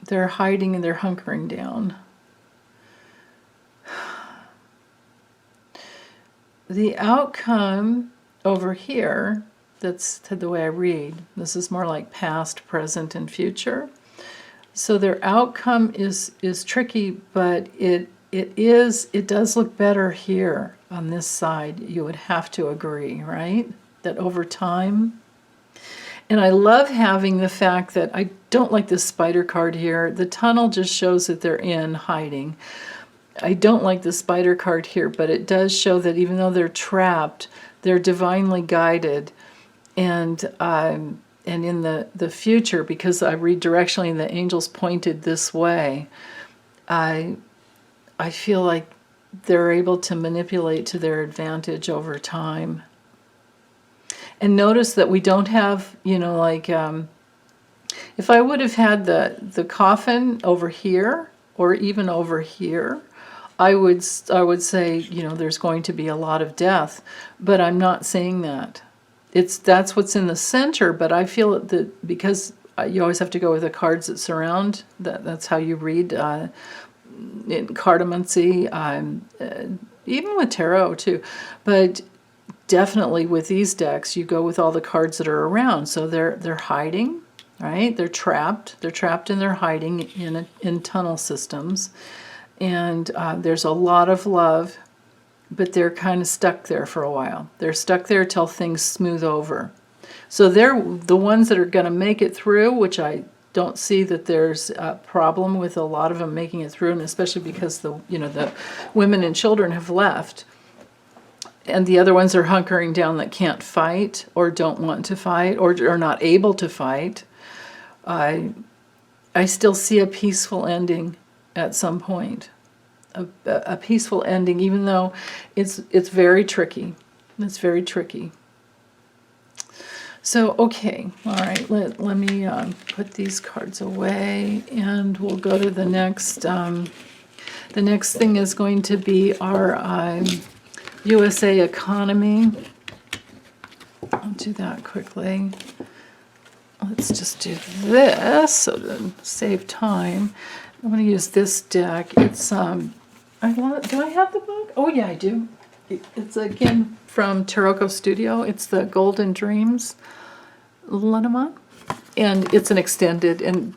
they're hiding and they're hunkering down. The outcome over here, that's the way I read. This is more like past, present, and future. So their outcome is tricky, but it does look better here on this side. You would have to agree, right? That over time. And I love having the fact that I don't like this spider card here. The tunnel just shows that they're in hiding. I don't like the spider card here, but it does show that even though they're trapped, they're divinely guided. And in the future, because I read directionally and the angels pointed this way, I feel like they're able to manipulate to their advantage over time. And notice that we don't have, you know, like, if I would have had the coffin over here, or even over here, I would say, you know, there's going to be a lot of death. But I'm not saying that. That's what's in the center, but I feel that because you always have to go with the cards that surround, that's how you read in cartomancy, even with tarot too. But definitely with these decks, you go with all the cards that are around. So they're hiding, right? They're trapped. They're trapped and they're hiding in tunnel systems. And there's a lot of love, but they're kind of stuck there for a while. They're stuck there till things smooth over. So they're the ones that are going to make it through, which I don't see that there's a problem with a lot of them making it through, and especially because the women and children have left. And the other ones are hunkering down that can't fight or don't want to fight or are not able to fight. I still see a peaceful ending at some point. A peaceful ending, even though it's very tricky. It's very tricky. So, okay, all right, let me put these cards away, and we'll go to the next. The next thing is going to be our USA economy. I'll do that quickly. Let's just do this so to save time. I'm going to use this deck. It's do I have the book? Oh yeah, I do. It's again from Taroko Studio. It's the Golden Dreams Lenema, and it's an extended. And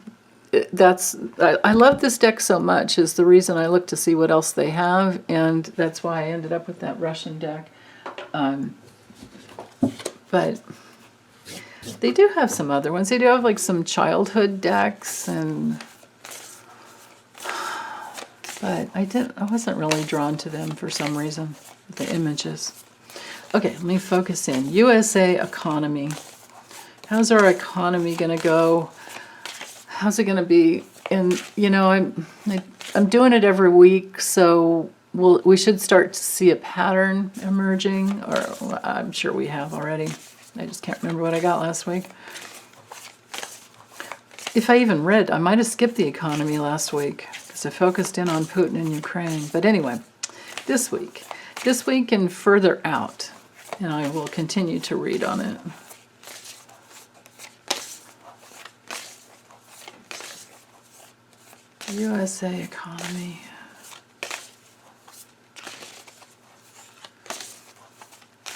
I love this deck so much. Is the reason I looked to see what else they have, and that's why I ended up with that Russian deck. But they do have some other ones. They do have like some childhood decks but I wasn't really drawn to them for some reason, the images. Okay, let me focus in. USA economy. How's our economy going to go? How's it going to be? And, I'm doing it every week, so we should start to see a pattern emerging, or I'm sure we have already. I just can't remember what I got last week. If I even read, I might have skipped the economy last week because I focused in on Putin and Ukraine. But anyway, this week and further out, and I will continue to read on it. USA economy.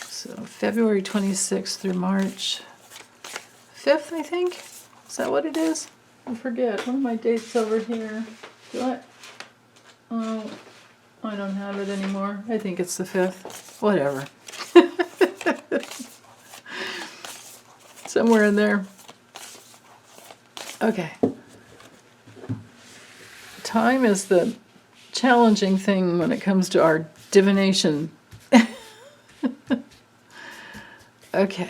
So February 26th through March 5th, I think. Is that what it is? I forget. One of my dates over here. Oh, I don't have it anymore. I think it's the 5th. Whatever. Somewhere in there. Okay. Time is the challenging thing when it comes to our divination. Okay.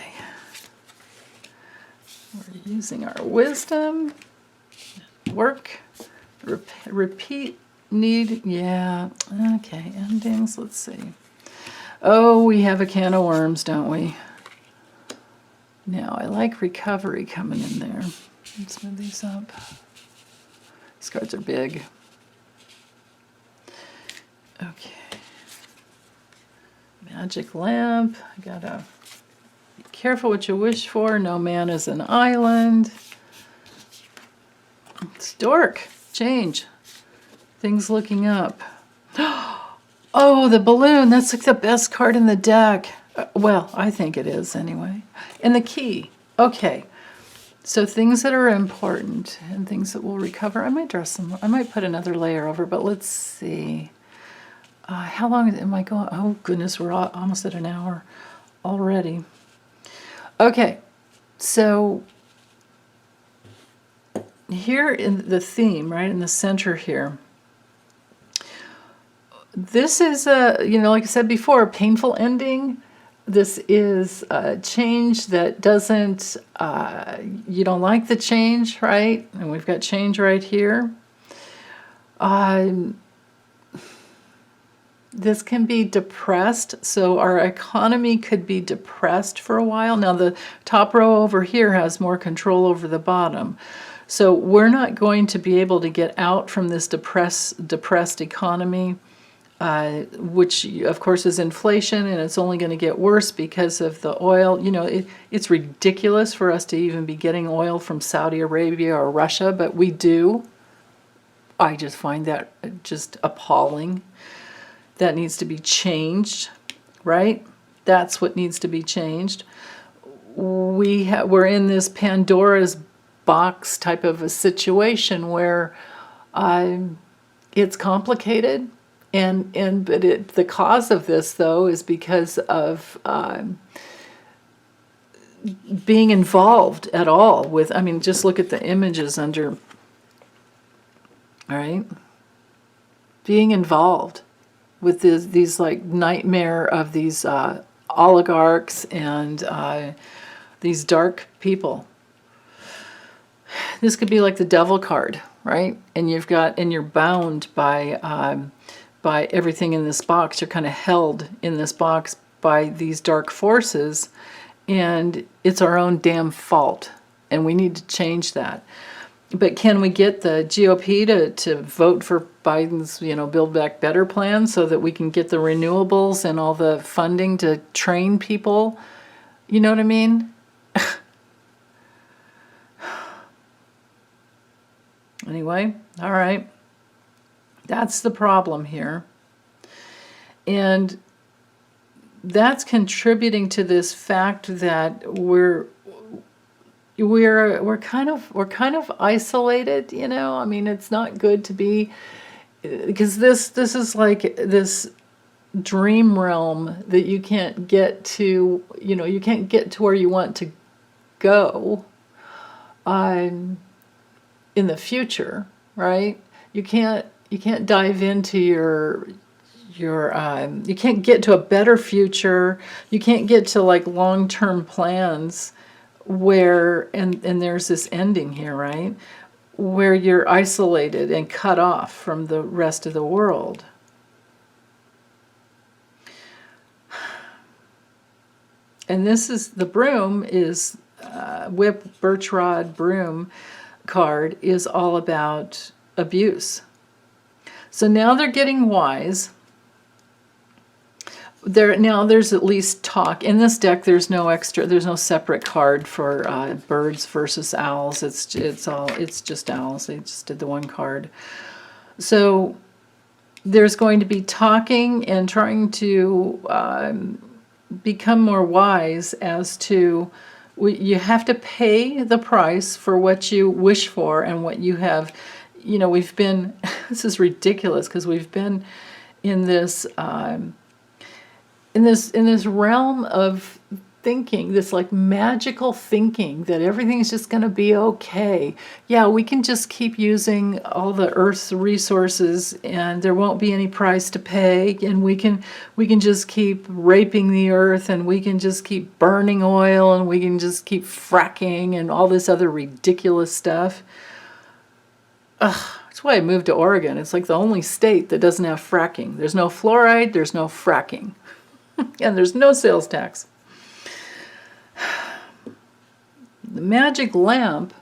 We're using our wisdom. Work. Repeat. Need. Yeah. Okay. Endings. Let's see. Oh, we have a can of worms, don't we? Now, I like recovery coming in there. Let's move these up. These cards are big. Okay. Magic lamp. I gotta be careful what you wish for. No man is an island. Stork. Change. Things looking up. Oh, the balloon. That's like the best card in the deck. Well, I think it is anyway. And the key. Okay. So things that are important and things that will recover. I might dress them. I might put another layer over, but let's see. How long am I going? Oh, goodness, we're almost at an hour already. Okay, so here in the theme, right, in the center here, this is like I said before, a painful ending. This is a change that doesn't, you don't like the change, right? And we've got change right here. This can be depressed, so our economy could be depressed for a while. Now the top row over here has more control over the bottom. So we're not going to be able to get out from this depressed economy, which of course is inflation, and it's only going to get worse because of the oil. It's ridiculous for us to even be getting oil from Saudi Arabia or Russia, but we do. I just find that just appalling. That needs to be changed, right? that's what needs to be changed. We're in this Pandora's box type of a situation where it's complicated, but the cause of this, though, is because of being involved at all with, I mean, just look at the images under, all right? Being involved with these like nightmare of these oligarchs and these dark people. This could be like the devil card, right? And you're bound by everything in this box. You're kind of held in this box by these dark forces, and it's our own damn fault, and we need to change that. But can we get the GOP to vote for Biden's, Build Back Better plan so that we can get the renewables and all the funding to train people? You know what I mean? Anyway, all right. That's the problem here. And that's contributing to this fact that we're kind of isolated, I mean, it's not good to be, because this is like this dream realm that you can't get to, you can't get to where you want to go in the future, right? You can't dive into you can't get to a better future. You can't get to like long-term plans where, and there's this ending here, right? Where you're isolated and cut off from the rest of the world. And this is, the broom is, whip, birch rod, broom card is all about abuse. So now they're getting wise. There's at least talk. In this deck, there's no separate card for birds versus owls. It's just owls. They just did the one card. So there's going to be talking and trying to become more wise as to, you have to pay the price for what you wish for and what you have. We've been, this is ridiculous, because we've been in this in this realm of thinking, this like magical thinking that everything's just going to be okay. Yeah, we can just keep using all the Earth's resources and there won't be any price to pay, and we can just keep raping the earth, and we can just keep burning oil, and we can just keep fracking and all this other ridiculous stuff. That's why I moved to Oregon. It's like the only state that doesn't have fracking. There's no fluoride, there's no fracking. And there's no sales tax. The magic lamp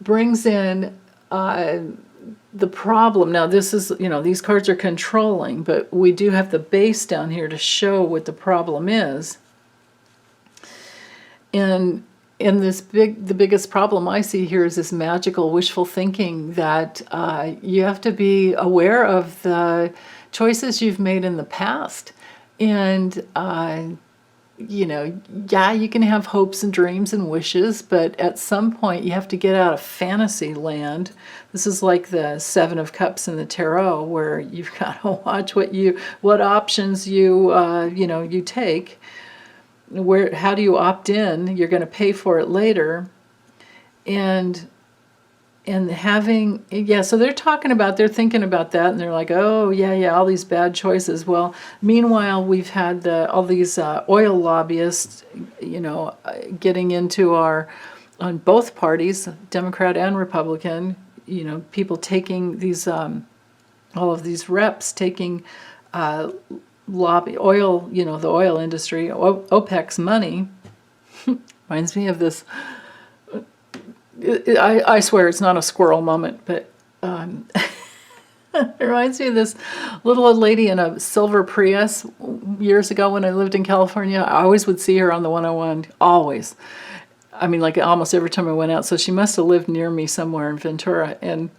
brings in the problem. Now this is, these cards are controlling, but we do have the base down here to show what the problem is. And the biggest problem I see here is this magical wishful thinking that you have to be aware of the choices you've made in the past. And, yeah, you can have hopes and dreams and wishes, but at some point you have to get out of fantasy land. This is like the Seven of Cups in the Tarot, where you've got to watch what options you take. How do you opt in? You're going to pay for it later. And having, so they're thinking about that, and they're like, oh, yeah, all these bad choices. Well, meanwhile, we've had all these oil lobbyists, getting into on both parties, Democrat and Republican, people taking these, all of these reps taking oil, the oil industry, OPEC's money. Reminds me of this. I swear it's not a squirrel moment, but it reminds me of this little old lady in a silver Prius years ago when I lived in California. I always would see her on the 101, always. I mean, like almost every time I went out. So she must have lived near me somewhere in Ventura. And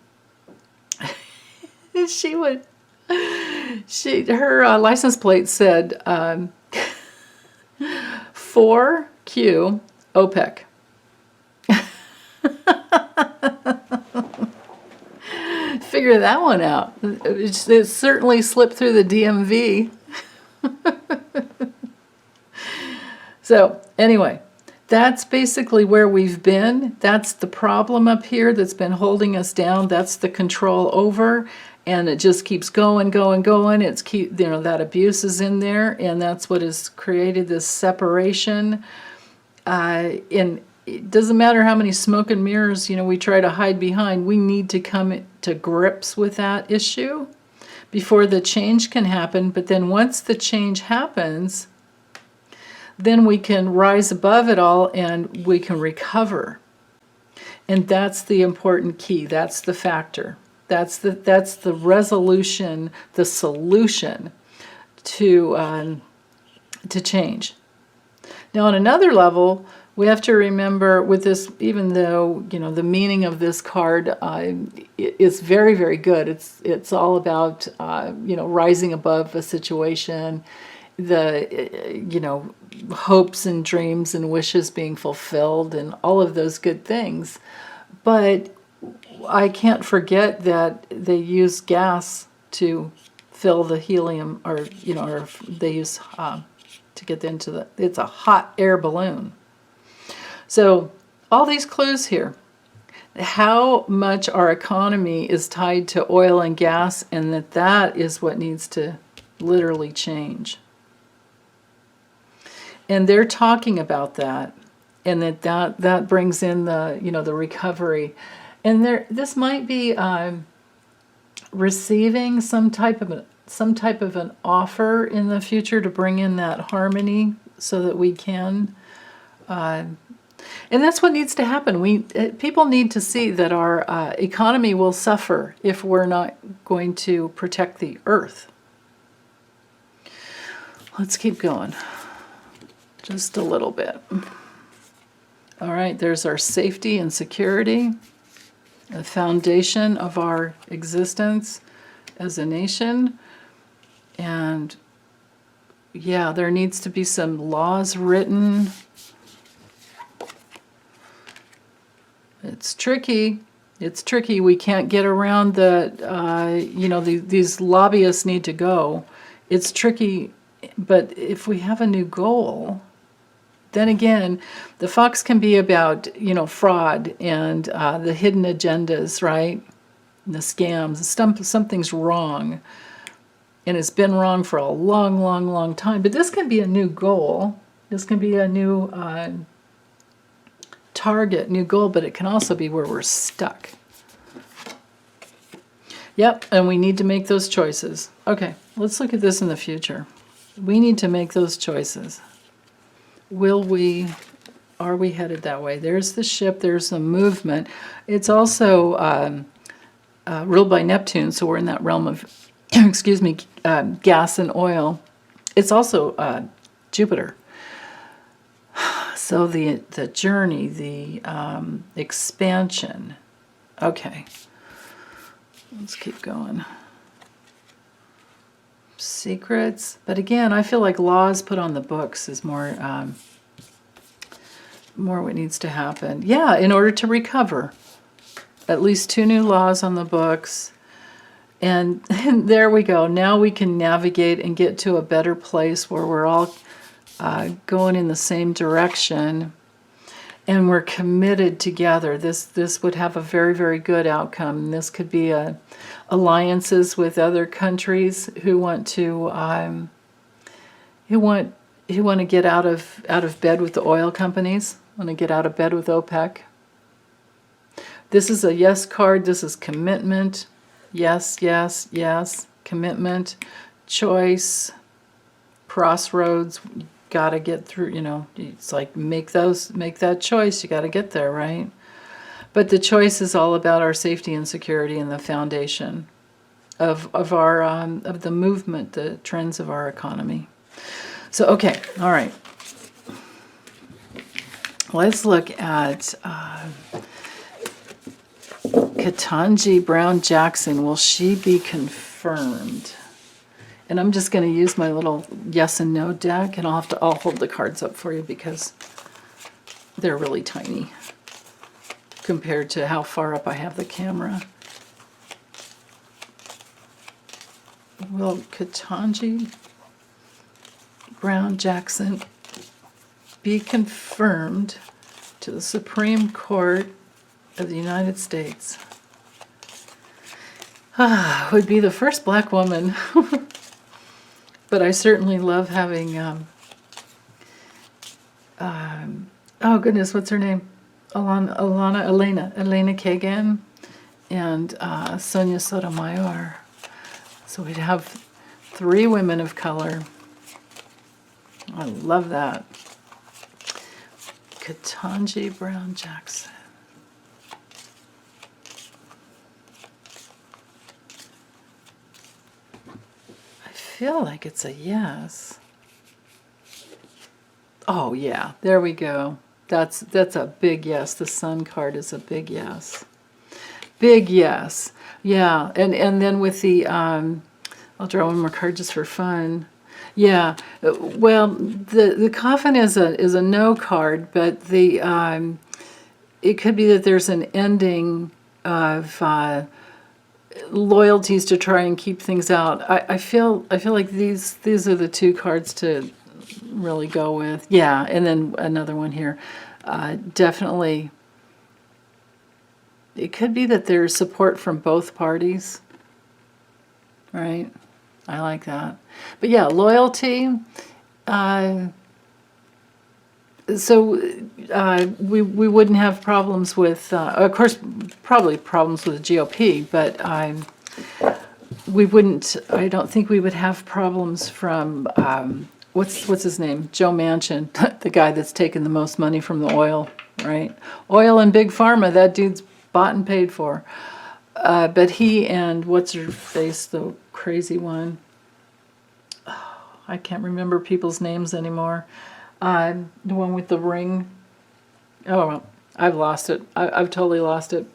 her license plate said, 4Q OPEC. Figure that one out. It certainly slipped through the DMV. So anyway, that's basically where we've been. That's the problem up here that's been holding us down. That's the control over, and it just keeps going. That abuse is in there, and that's what has created this separation. And it doesn't matter how many smoke and mirrors, we try to hide behind. We need to come to grips with that issue before the change can happen. But then once the change happens, then we can rise above it all and we can recover. And that's the important key. That's the factor. That's the resolution, the solution to change. Now, on another level, we have to remember with this, even though, the meaning of this card is very, very good. It's all about, rising above a situation, the, hopes and dreams and wishes being fulfilled and all of those good things. But I can't forget that they use gas to fill the helium, or they use to get into it's a hot air balloon. So all these clues here, how much our economy is tied to oil and gas, and that is what needs to literally change. And they're talking about that, and that brings in the the recovery, and this might be receiving some type of an offer in the future to bring in that harmony so that we can. And that's what needs to happen. People need to see that our economy will suffer if we're not going to protect the earth. Let's keep going. Just a little bit. All right, there's our safety and security, the foundation of our existence as a nation. And yeah, there needs to be some laws written. It's tricky. It's tricky. We can't get around these lobbyists need to go. It's tricky, but if we have a new goal, then again, the fox can be about, fraud and the hidden agendas, right? And the scams. Something's wrong. And it's been wrong for a long, long, long time. But this can be a new goal. This can be a new target, new goal, but it can also be where we're stuck. Yep, and we need to make those choices. Okay, let's look at this in the future. We need to make those choices. Are we headed that way? There's the ship, there's the movement. It's also ruled by Neptune, so we're in that realm of, gas and oil. It's also Jupiter. So the journey, the expansion. Okay, let's keep going. Secrets, but again, I feel like laws put on the books is more what needs to happen. Yeah, in order to recover, at least 2 new laws on the books, and there we go. Now we can navigate and get to a better place where we're all going in the same direction, and we're committed together. This would have a very, very good outcome. This could be alliances with other countries who want to get out of bed with the oil companies, want to get out of bed with OPEC. This is a yes card. This is commitment. Yes, yes, yes. Commitment, choice, crossroads. Got to get through, it's like make that choice. You got to get there, right? But the choice is all about our safety and security and the foundation of the movement, the trends of our economy. So, okay, all right. Let's look at Ketanji Brown Jackson. Will she be confirmed? And I'm just going to use my little yes and no deck, and I'll hold the cards up for you because they're really tiny compared to how far up I have the camera. Will Ketanji Brown Jackson be confirmed to the Supreme Court of the United States? Would be the first black woman. But I certainly love having, oh goodness, what's her name? Elena Kagan and Sonia Sotomayor. So we'd have 3 women of color. I love that. Ketanji Brown Jackson. I feel like it's a yes. Oh yeah, there we go. That's a big yes. The Sun card is a big yes. Big yes. Yeah, and then with the I'll draw one more card just for fun. Yeah, well, the coffin is a no card, but the it could be that there's an ending of loyalties to try and keep things out. I feel like these are the 2 cards to really go with. Yeah, and then another one here. Definitely, it could be that there's support from both parties, right? I like that. But yeah, loyalty. We wouldn't have problems with, of course, probably problems with the GOP, but we wouldn't. I don't think we would have problems from what's his name, Joe Manchin, the guy that's taken the most money from the oil, right? Oil and big pharma. That dude's bought and paid for. But he and what's her face, the crazy one. Oh, I can't remember people's names anymore. The one with the ring. Oh, well, I've lost it. I've totally lost it.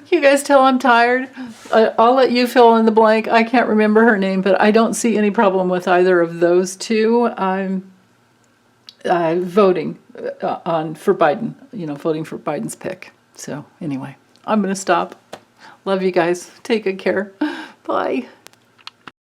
You guys tell I'm tired. I'll let you fill in the blank. I can't remember her name, but I don't see any problem with either of those 2. I'm voting for Biden. Voting for Biden's pick. So anyway, I'm going to stop. Love you guys. Take good care. Bye.